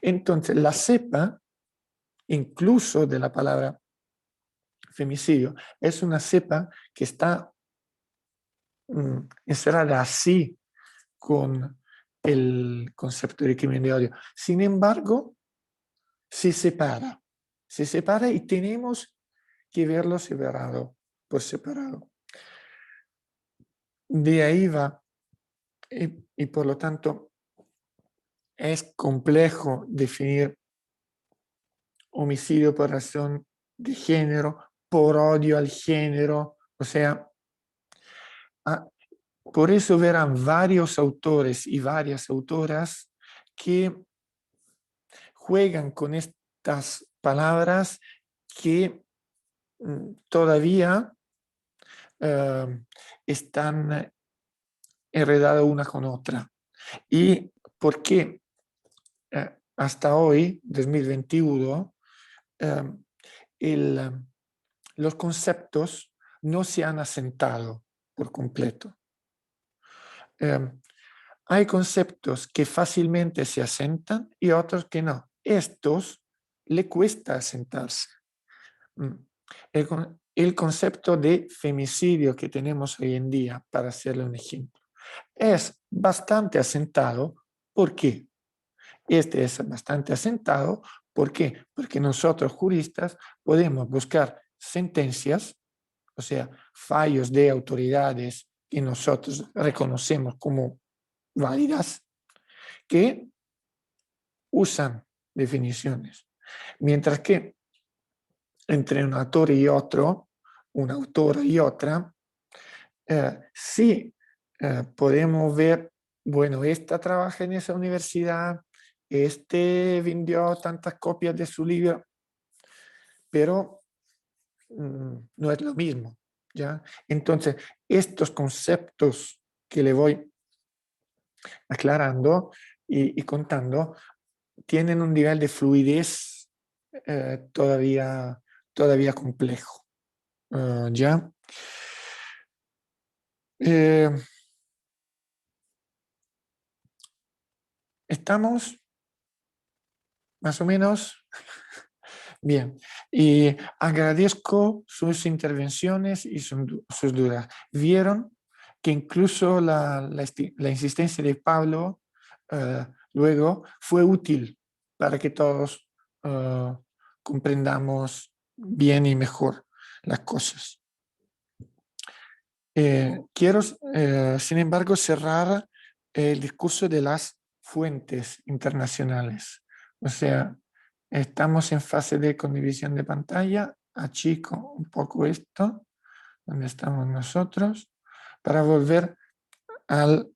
Entonces, la cepa, incluso de la palabra femicidio, es una cepa que está encerrada así con el concepto de crimen de odio. Sin embargo, se separa y tenemos que verlo separado, por separado. De ahí va, y por lo tanto es complejo definir homicidio por razón de género, por odio al género, o sea, por eso verán varios autores y varias autoras que juegan con estas palabras que todavía están enredadas una con otra. ¿Y por qué hasta hoy, 2021, los conceptos no se han asentado por completo? Hay conceptos que fácilmente se asentan y otros que no. Estos le cuesta asentarse. El concepto de femicidio que tenemos hoy en día, para hacerle un ejemplo, es bastante asentado. ¿Por qué? Este es bastante asentado. ¿Por qué? Porque nosotros juristas podemos buscar sentencias, o sea, fallos de autoridades que nosotros reconocemos como válidas, que usan definiciones. Mientras que entre un autor y otro, una autora y otra, sí podemos ver, bueno, esta trabaja en esa universidad, este vendió tantas copias de su libro, pero no es lo mismo, ¿ya? Entonces, estos conceptos que le voy aclarando y contando tienen un nivel de fluidez todavía complejo. ¿Ya? Estamos más o menos bien. Y agradezco sus intervenciones y sus dudas. Vieron que incluso la insistencia de Pablo luego fue útil para que todos comprendamos bien y mejor las cosas. Quiero, sin embargo, cerrar el discurso de las fuentes internacionales. O sea, estamos en fase de condivisión de pantalla. Achico un poco esto, donde estamos nosotros, para volver al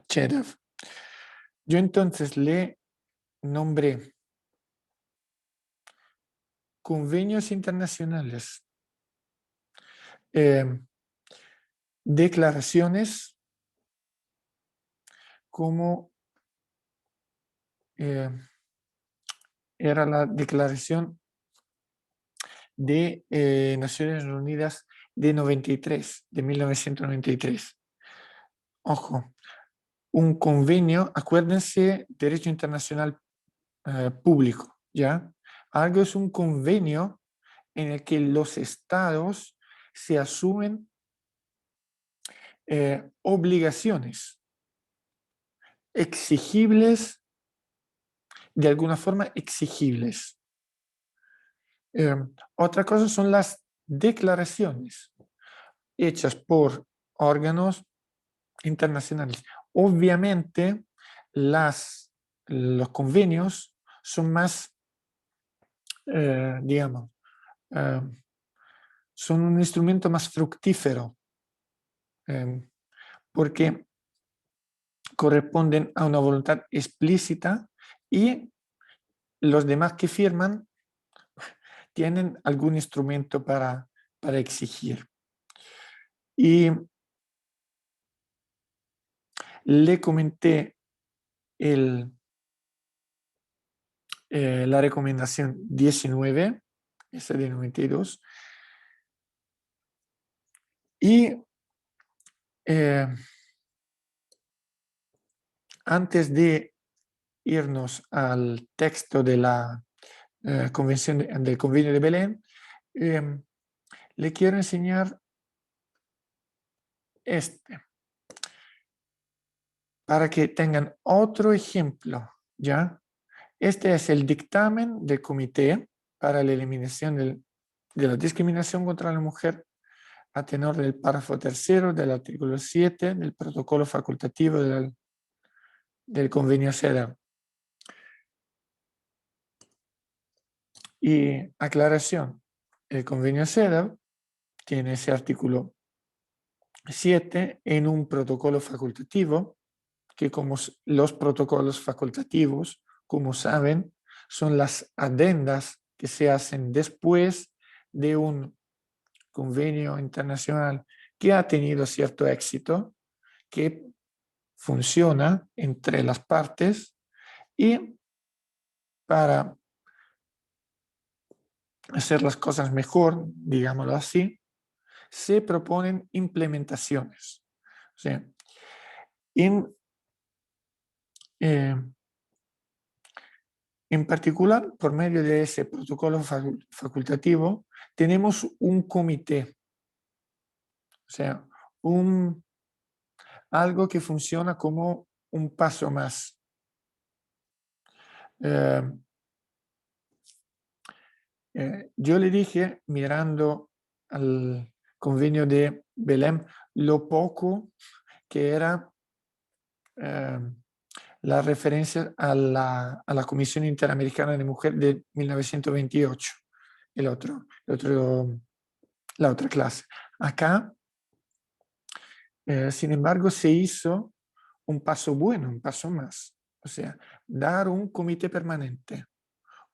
CHEDEV. Yo entonces le nombré convenios internacionales, declaraciones como era la declaración de Naciones Unidas de 93, de 1993. Ojo, un convenio, acuérdense, derecho internacional público, ¿ya? Algo es un convenio en el que los estados se asumen obligaciones exigibles, de alguna forma exigibles. Otra cosa son las declaraciones hechas por órganos internacionales. Obviamente, los convenios son más, digamos, son un instrumento más fructífero, porque corresponden a una voluntad explícita y los demás que firman tienen algún instrumento para exigir. Y le comenté la recomendación 19, esa de 92, y antes de irnos al texto de la convención del Convenio de Belén, le quiero enseñar este, para que tengan otro ejemplo, ¿ya? Este es el dictamen del Comité para la Eliminación de la Discriminación contra la Mujer a tenor del párrafo tercero del artículo 7 del protocolo facultativo del Convenio CEDAW. Y aclaración, el Convenio CEDAW tiene ese artículo 7 en un protocolo facultativo, que como los protocolos facultativos, como saben, son las adendas que se hacen después de un convenio internacional que ha tenido cierto éxito, que funciona entre las partes, y para hacer las cosas mejor, digámoslo así, se proponen implementaciones. O sea, en particular, por medio de ese protocolo facultativo, tenemos un comité, o sea, algo que funciona como un paso más. Yo le dije, mirando al convenio de Belém, lo poco que era la referencia a la Comisión Interamericana de Mujer de 1928, la otra clase. Acá, sin embargo, se hizo un paso bueno, un paso más. O sea, dar un comité permanente,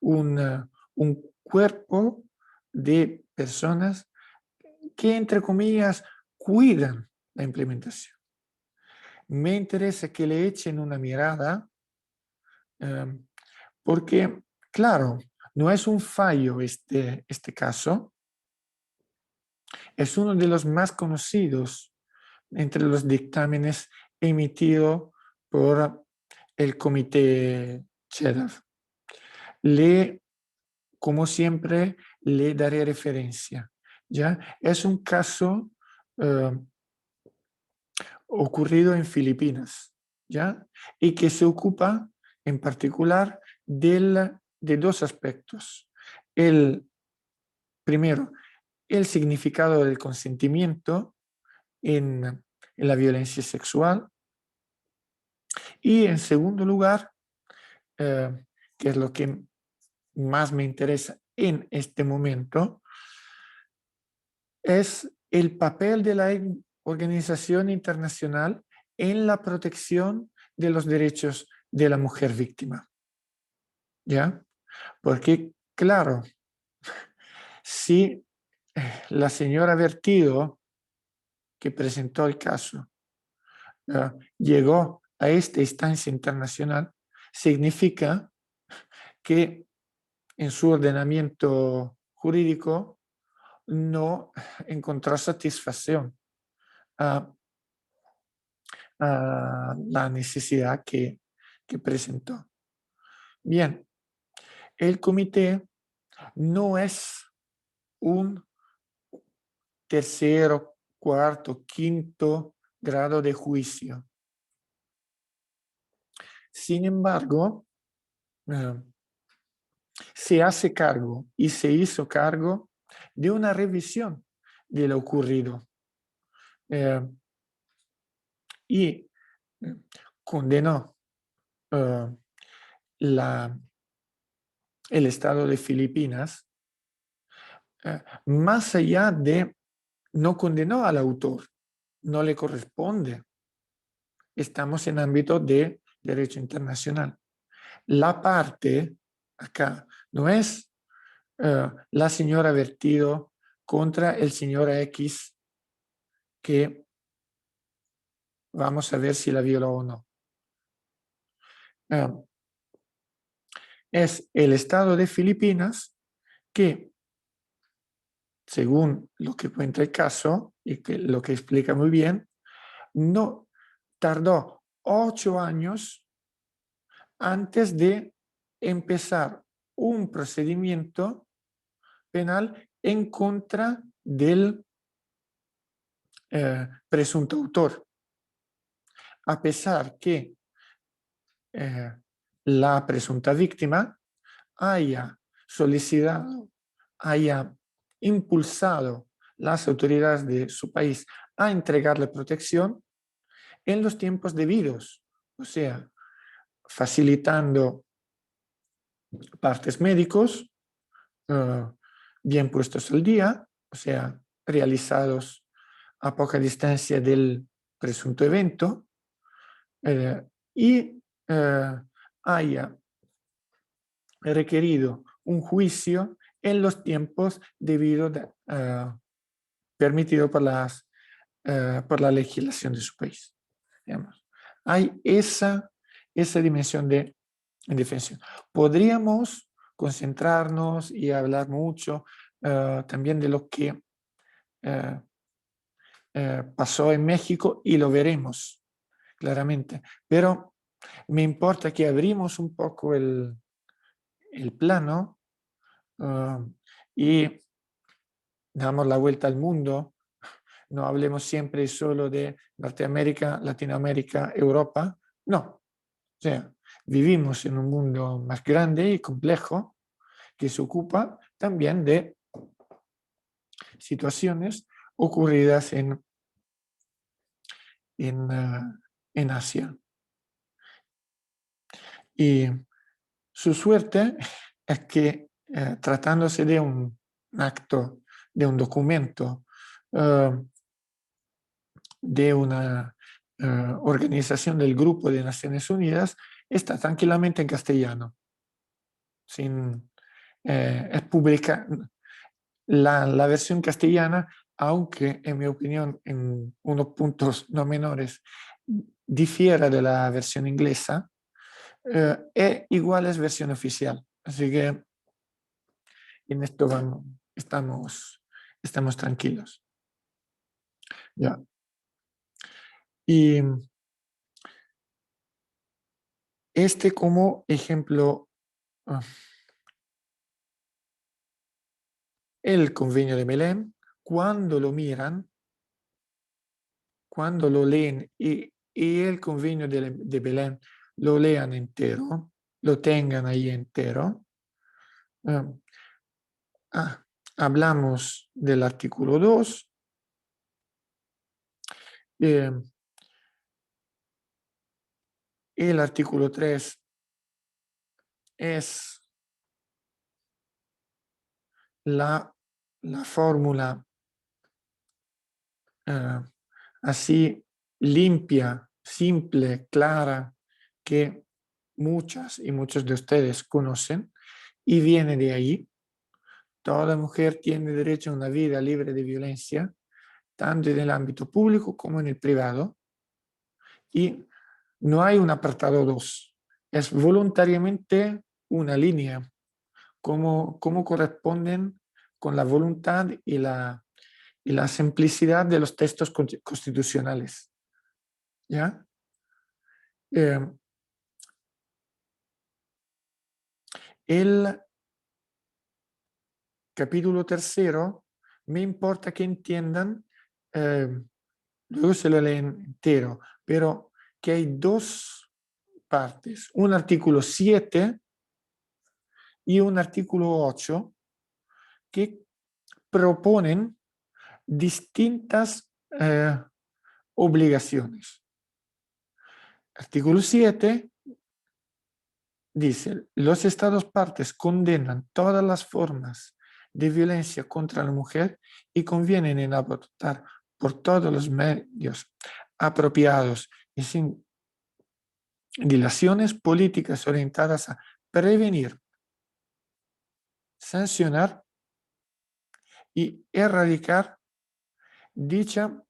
un cuerpo de personas que, entre comillas, cuidan la implementación. Me interesa que le echen una mirada porque, claro, no es un fallo este caso, es uno de los más conocidos entre los dictámenes emitidos por el Comité CEDAW. Como siempre, le daré referencia. ¿Ya? Es un caso ocurrido en Filipinas, ¿ya? Y que se ocupa en particular de dos aspectos. Primero, el significado del consentimiento en la violencia sexual, y en segundo lugar, que es lo que más me interesa en este momento, es el papel de la Organización Internacional en la protección de los derechos de la mujer víctima. ¿Ya? Porque, claro, si la señora Vertido, que presentó el caso, llegó a esta instancia internacional, significa que en su ordenamiento jurídico no encontró satisfacción a la necesidad que presentó. Bien, el comité no es un tercero, cuarto, quinto grado de juicio. Sin embargo, se hace cargo y se hizo cargo de una revisión de lo ocurrido y condenó el Estado de Filipinas, más allá de, no condenó al autor, no le corresponde. Estamos en ámbito de derecho internacional. La parte acá no es la señora Vertido contra el señor X, que vamos a ver si la violó o no. Es el Estado de Filipinas que, según lo que cuenta el caso y lo que explica muy bien, no tardó 8 años antes de empezar un procedimiento penal en contra del presunto autor, a pesar que la presunta víctima haya solicitado, haya impulsado las autoridades de su país a entregarle protección en los tiempos debidos, o sea, facilitando partes médicos bien puestos al día, o sea, realizados a poca distancia del presunto evento, y haya requerido un juicio en los tiempos debidos permitido por la legislación de su país. Digamos. Hay esa dimensión de defensa. Podríamos concentrarnos y hablar mucho también de lo que pasó en México, y lo veremos claramente, pero me importa que abrimos un poco el plano y damos la vuelta al mundo. No hablemos siempre solo de Norteamérica, Latinoamérica, Europa. No. O sea, vivimos en un mundo más grande y complejo que se ocupa también de situaciones ocurridas en Asia. Y su suerte es que tratándose de un acto, de un documento, de una organización del Grupo de Naciones Unidas, está tranquilamente en castellano. Es pública la versión castellana, aunque en mi opinión en unos puntos no menores difiera de la versión inglesa, igual es versión oficial. Así que en esto estamos tranquilos. Ya. Y este como ejemplo, el convenio de Belém, cuando lo miran, cuando lo leen y el convenio de Belém lo lean entero, lo tengan ahí entero, hablamos del artículo 2, el artículo 3 es la fórmula así limpia, simple, clara, que muchas y muchos de ustedes conocen, y viene de ahí. Toda mujer tiene derecho a una vida libre de violencia, tanto en el ámbito público como en el privado, y no hay un apartado 2, es voluntariamente una línea, como corresponden con la voluntad y la simplicidad de los textos constitucionales. ¿Ya? El capítulo 3, me importa que entiendan, luego se lo leen entero, pero que hay 2 partes, un artículo 7 y un artículo 8 que proponen distintas obligaciones. Artículo 7 dice: los Estados partes condenan todas las formas de violencia contra la mujer y convienen en adoptar por todos los medios apropiados y sin dilaciones políticas orientadas a prevenir, sancionar y erradicar dicha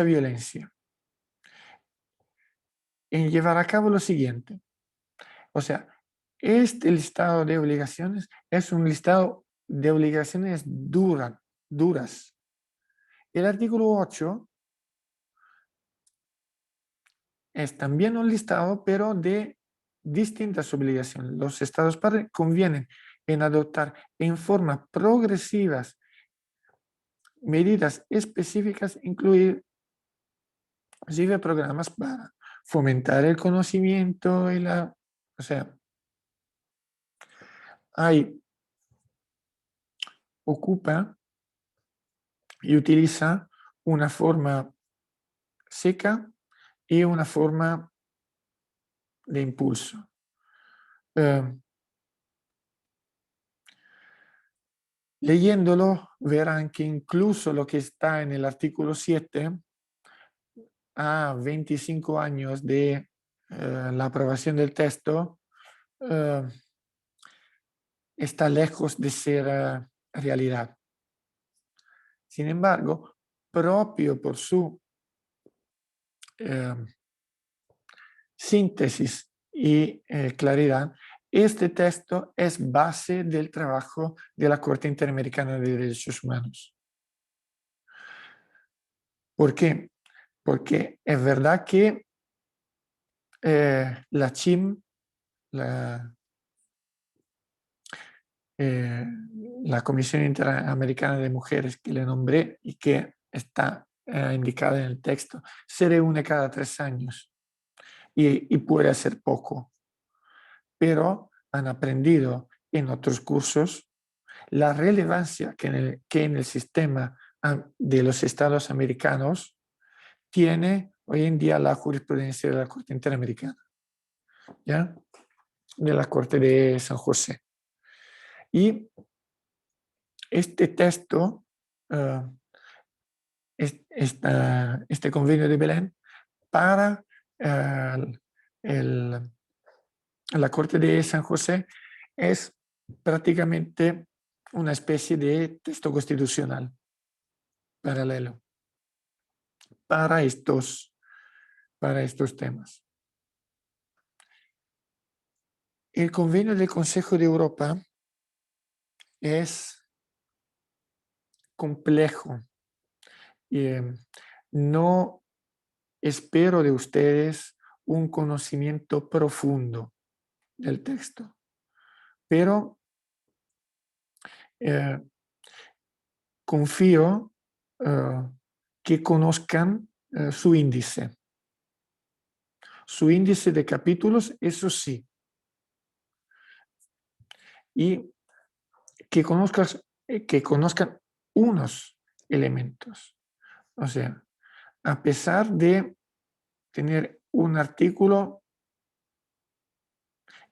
violencia, en llevar a cabo lo siguiente. O sea, este listado de obligaciones es un listado de obligaciones duras. El artículo 8 es también un listado, pero de distintas obligaciones. Los estados padres convienen en adoptar en forma progresiva medidas específicas, incluir programas para fomentar el conocimiento y o sea, ocupa y utiliza una forma seca y una forma de impulso. Leyéndolo, verán que incluso lo que está en el artículo 7, a 25 años de la aprobación del texto, está lejos de ser realidad. Sin embargo, propio por su síntesis y claridad, este texto es base del trabajo de la Corte Interamericana de Derechos Humanos. ¿Por qué? Porque es verdad que la CHIM, la Comisión Interamericana de Mujeres que le nombré y que está indicada en el texto, se reúne cada 3 años y puede hacer poco, pero han aprendido en otros cursos la relevancia que en el sistema de los estados americanos tiene hoy en día la jurisprudencia de la Corte Interamericana, ¿ya? De la Corte de San José. Y este texto, este convenio de Belén, para la Corte de San José es prácticamente una especie de texto constitucional paralelo para estos temas. El convenio del Consejo de Europa es complejo y no espero de ustedes un conocimiento profundo del texto, pero confío que conozcan su índice de capítulos, eso sí, y que conozcan unos elementos. O sea, a pesar de tener un artículo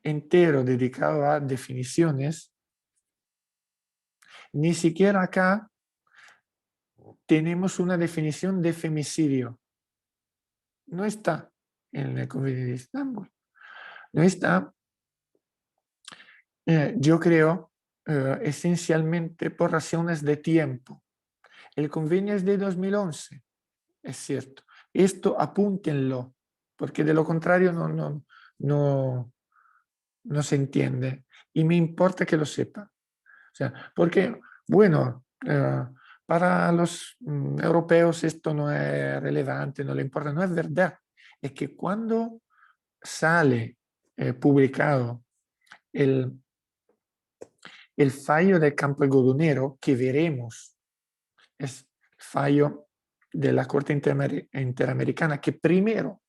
entero dedicado a definiciones, ni siquiera acá tenemos una definición de femicidio. No está en el Convenio de Estambul. No está, yo creo, esencialmente por razones de tiempo. El convenio es de 2011, es cierto. Esto apúntenlo, porque de lo contrario no se entiende. Y me importa que lo sepa. O sea, porque, bueno, para los europeos esto no es relevante, no le importa, no es verdad. Es que cuando sale publicado el fallo del campo algodonero, que veremos, es el fallo de la Corte Interamericana, que primero,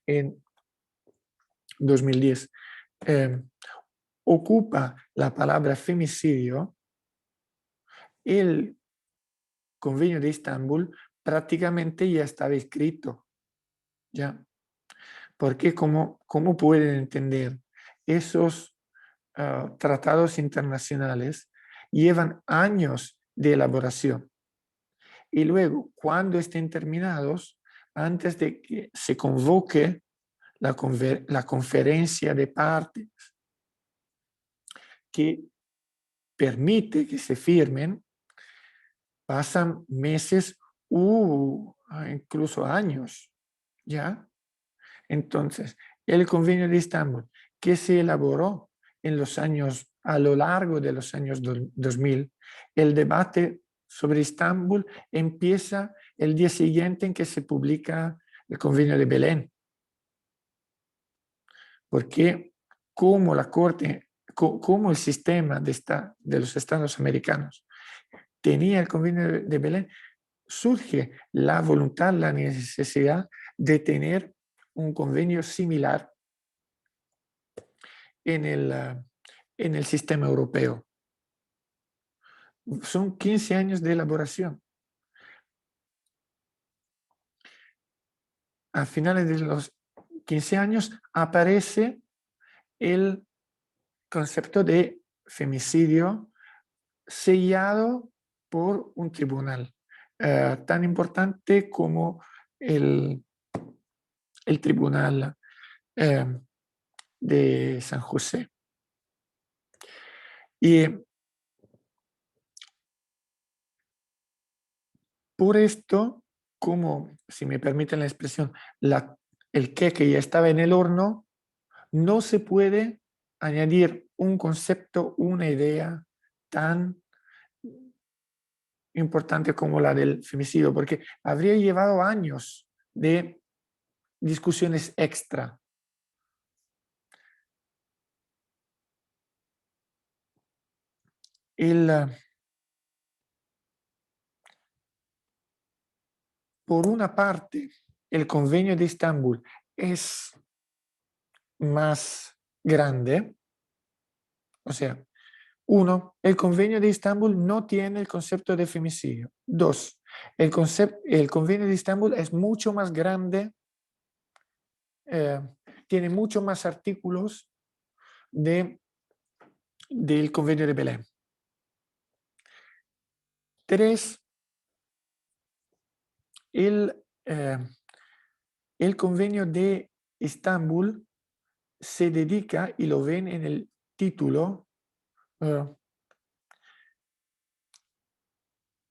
en 2010, ocupa la palabra femicidio, el convenio de Estambul prácticamente ya estaba escrito. ¿Ya? Porque como pueden entender, esos tratados internacionales llevan años de elaboración. Y luego, cuando estén terminados, antes de que se convoque la conferencia de partes que permite que se firmen, pasan meses incluso años, ¿ya? Entonces, el convenio de Estambul, que se elaboró a lo largo de los años 2000, el debate sobre Estambul empieza el día siguiente en que se publica el convenio de Belén, porque como la Corte, como el sistema de los Estados americanos tenía el convenio de Belén, surge la voluntad, la necesidad de tener un convenio similar en el sistema europeo. Son 15 años de elaboración. A finales de los 15 años aparece el concepto de femicidio sellado por un tribunal tan importante como el tribunal de San José. Y por esto, como, si me permiten la expresión, el queque ya estaba en el horno, no se puede añadir un concepto, una idea tan importante como la del femicidio, porque habría llevado años de discusiones extra. Por una parte, el convenio de Estambul es más grande, o sea, uno, el convenio de Estambul no tiene el concepto de femicidio. Dos, el convenio de Estambul es mucho más grande, tiene mucho más artículos del convenio de Belém. Tres, el convenio de Estambul se dedica, y lo ven en el título,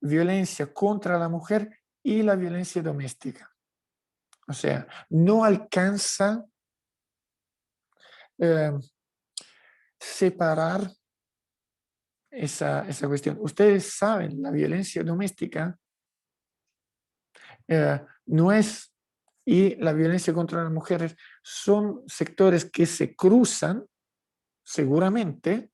violencia contra la mujer y la violencia doméstica. O sea, no alcanza separar esa cuestión. Ustedes saben, la violencia doméstica no es, y la violencia contra las mujeres son sectores que se cruzan seguramente,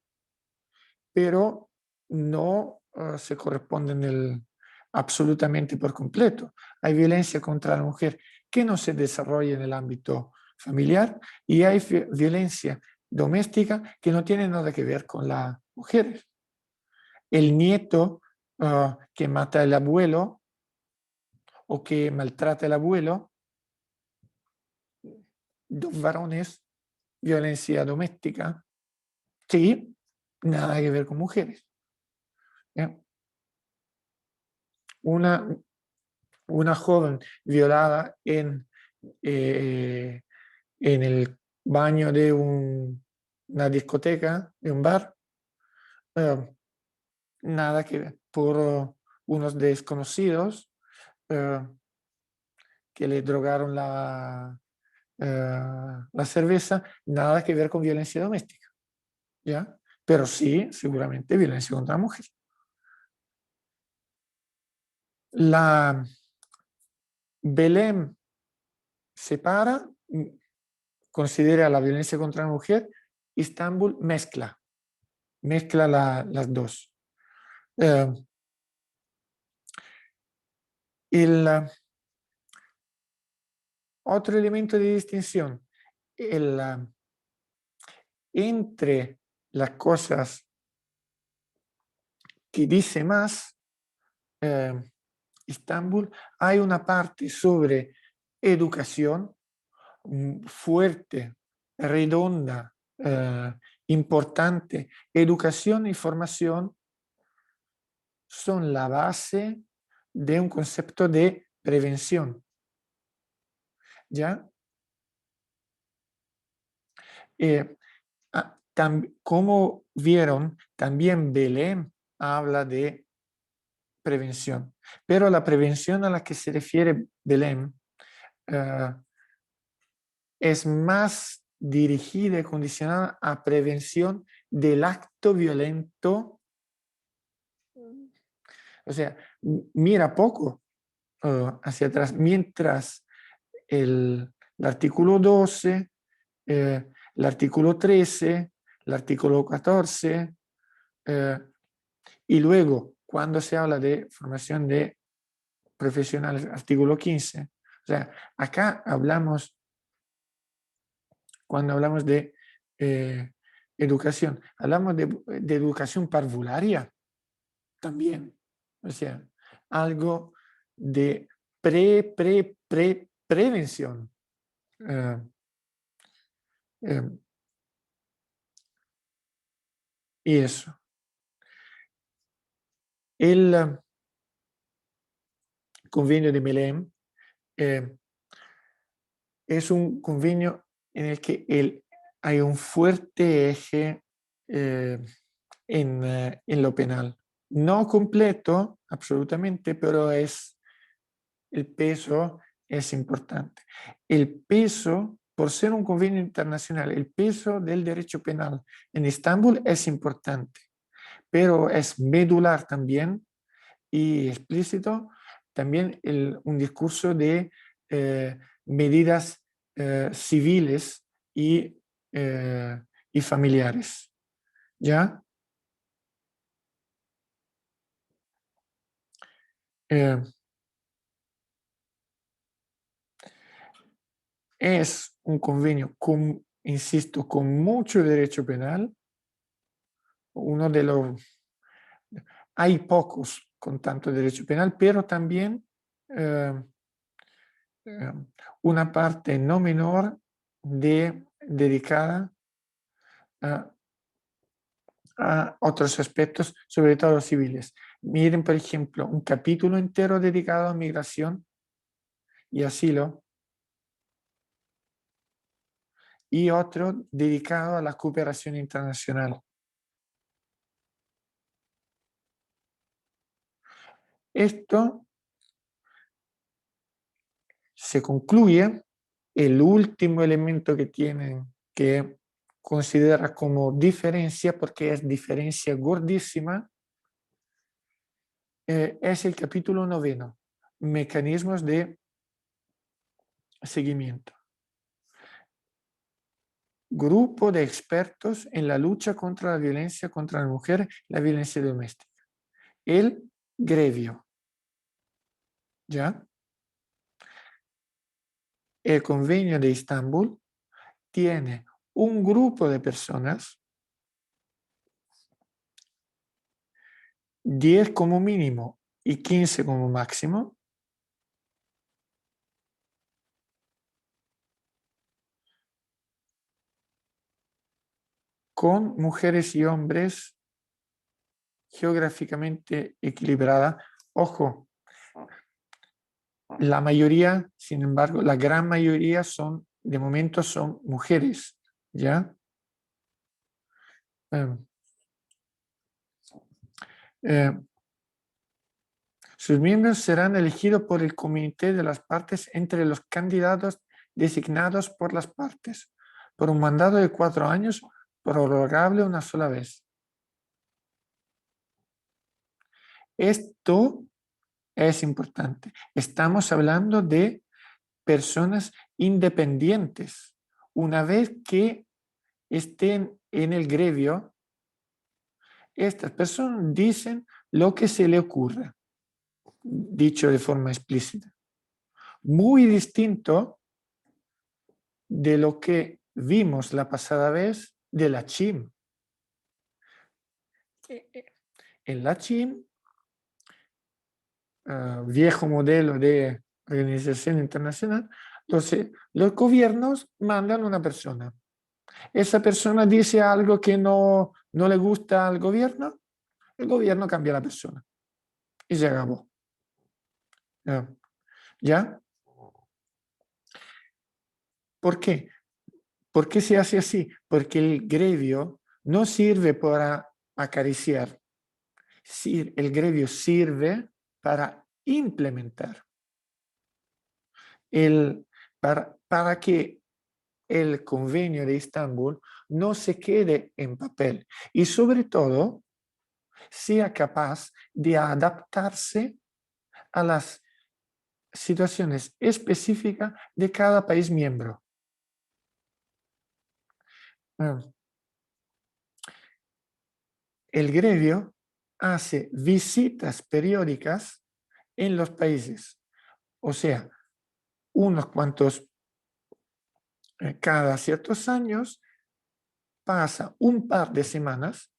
pero no se corresponden absolutamente por completo. Hay violencia contra la mujer que no se desarrolla en el ámbito familiar y hay violencia doméstica que no tiene nada que ver con las mujeres. El nieto que mata al abuelo o que maltrata al abuelo, dos varones, violencia doméstica, sí, nada que ver con mujeres. ¿Ya? Una joven violada en el baño de una discoteca, de un bar, nada que ver, por unos desconocidos que le drogaron la cerveza, nada que ver con violencia doméstica, ¿ya? Pero sí, seguramente, violencia contra la mujer. La Belém separa, considera la violencia contra la mujer, Estambul mezcla las dos. El otro elemento de distinción, entre las cosas que dice más, Estambul, hay una parte sobre educación fuerte, redonda, importante. Educación y formación son la base de un concepto de prevención. ¿Ya? Como vieron, también Belém habla de prevención, pero la prevención a la que se refiere Belém es más dirigida y condicionada a prevención del acto violento. O sea, mira poco hacia atrás, mientras el artículo 12, el artículo 13, el artículo 14, y luego cuando se habla de formación de profesionales, artículo 15. O sea, acá hablamos, cuando hablamos de educación, hablamos de educación parvularia también. O sea, algo de prevención. Y eso. El convenio de Belém es un convenio en el que hay un fuerte eje en lo penal. No completo, absolutamente, pero el peso es importante. El peso, por ser un convenio internacional, el peso del derecho penal en Estambul es importante, pero es medular también y explícito también un discurso de medidas civiles y familiares. ¿Ya? Es un convenio, insisto, con mucho derecho penal. Uno de los... Hay pocos con tanto derecho penal, pero también una parte no menor dedicada a otros aspectos, sobre todo civiles. Miren, por ejemplo, un capítulo entero dedicado a migración y asilo y otro dedicado a la cooperación internacional. Esto se concluye, el último elemento que tienen que considerar como diferencia, porque es diferencia gordísima, es el capítulo 9, mecanismos de seguimiento. Grupo de expertos en la lucha contra la violencia contra la mujer, la violencia doméstica. El grevio. ¿Ya? El convenio de Estambul tiene un grupo de personas, 10 como mínimo y 15 como máximo, con mujeres y hombres geográficamente equilibrada. Ojo, la mayoría, sin embargo, la gran mayoría de momento son mujeres, ¿ya? Sus miembros serán elegidos por el comité de las partes entre los candidatos designados por las partes, por un mandato de 4 años, prorrogable una sola vez. Esto es importante. Estamos hablando de personas independientes. Una vez que estén en el grevio, estas personas dicen lo que se le ocurra, dicho de forma explícita. Muy distinto de lo que vimos la pasada vez de la CHIM. En la CHIM, viejo modelo de organización internacional, los gobiernos mandan una persona. Esa persona dice algo que no le gusta al gobierno, el gobierno cambia la persona. Y se acabó. ¿Ya? ¿Por qué? ¿Por qué se hace así? Porque el grevio no sirve para acariciar. El grevio sirve para implementar. Para que el convenio de Estambul no se quede en papel y sobre todo sea capaz de adaptarse a las situaciones específicas de cada país miembro. el gremio hace visitas periódicas en los países, o sea, unos cuantos cada ciertos años, pasa un par de semanas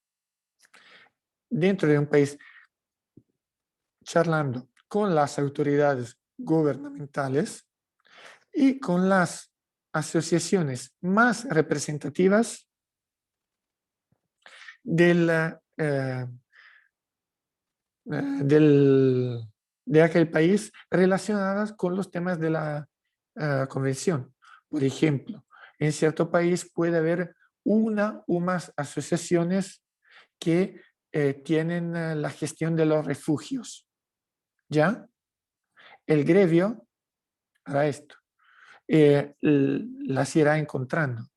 dentro de un país charlando con las autoridades gubernamentales y con las asociaciones más representativas de aquel país relacionadas con los temas de la convención. Por ejemplo, en cierto país puede haber una o más asociaciones que tienen la gestión de los refugios. ¿Ya? El gremio hará esto. Las irá encontrando.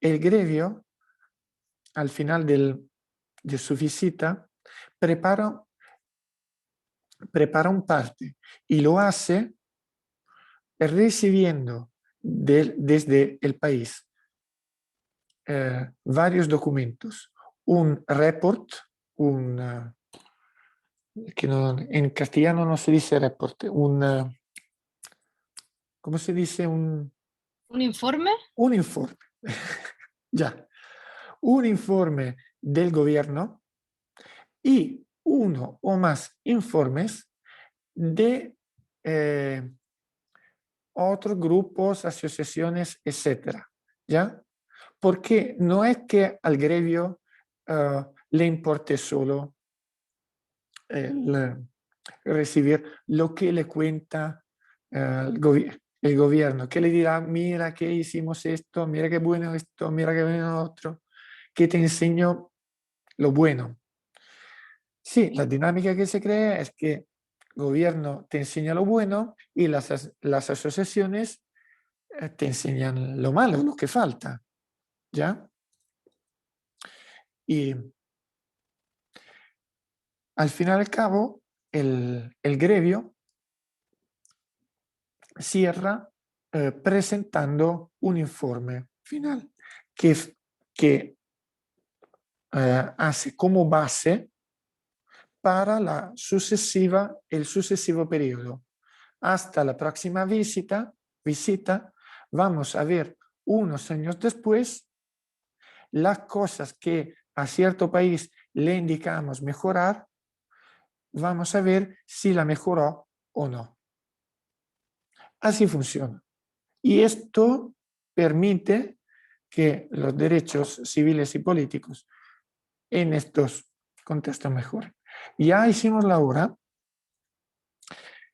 El gremio, al final de su visita, prepara un parte y lo hace recibiendo desde el país varios documentos. Un report, que en castellano no se dice report, ¿cómo se dice? ¿Un informe? Un informe. Ya. Un informe del gobierno y uno o más informes de otros grupos, asociaciones, etcétera. ¿Ya? Porque no es que al gremio le importe solo recibir lo que le cuenta el gobierno, que le dirá, mira que hicimos esto, mira qué bueno esto, mira qué bueno otro, que te enseño lo bueno. Sí, la dinámica que se crea es que el gobierno te enseña lo bueno y las asociaciones te enseñan lo malo, lo que falta. ¿Ya? Y al fin y al cabo, el gremio cierra presentando un informe final que hace como base para el sucesivo periodo. Hasta la próxima visita, vamos a ver unos años después las cosas que a cierto país le indicamos mejorar, vamos a ver si la mejoró o no. Así funciona. Y esto permite que los derechos civiles y políticos en estos contextos mejoren. Ya hicimos la hora.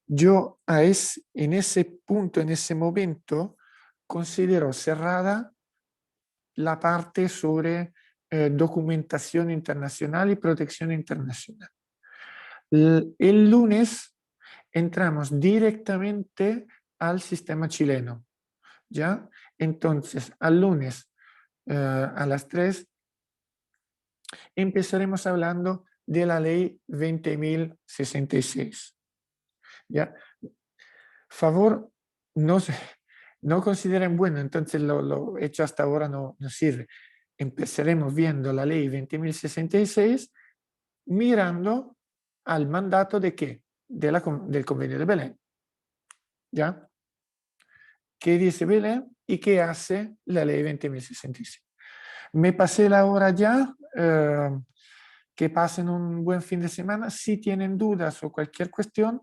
Yo en ese punto, en ese momento, considero cerrada la parte sobre documentación internacional y protección internacional. El lunes entramos directamente al sistema chileno, ¿ya? Entonces, al lunes a las 3 empezaremos hablando de la ley 20.066. ¿Ya? Favor, no consideren bueno, entonces lo hecho hasta ahora no sirve. Empezaremos viendo la ley 20.066 mirando al mandato de qué? Del Convenio de Belén. ¿Ya? ¿Qué dice Belén y qué hace la ley 20.066? Me pasé la hora ya. Que pasen un buen fin de semana. Si tienen dudas o cualquier cuestión,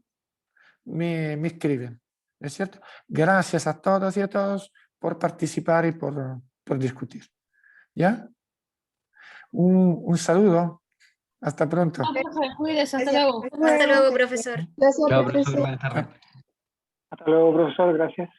me escriben. ¿No es cierto? Gracias a todas y a todos por participar y por discutir. ¿Ya? Un saludo. Hasta pronto. Cuídese, hasta luego. Hasta luego, profesor. Gracias, Chao, profesor. profesor. Buenas tardes. Chao. Hasta luego, profesor. Gracias.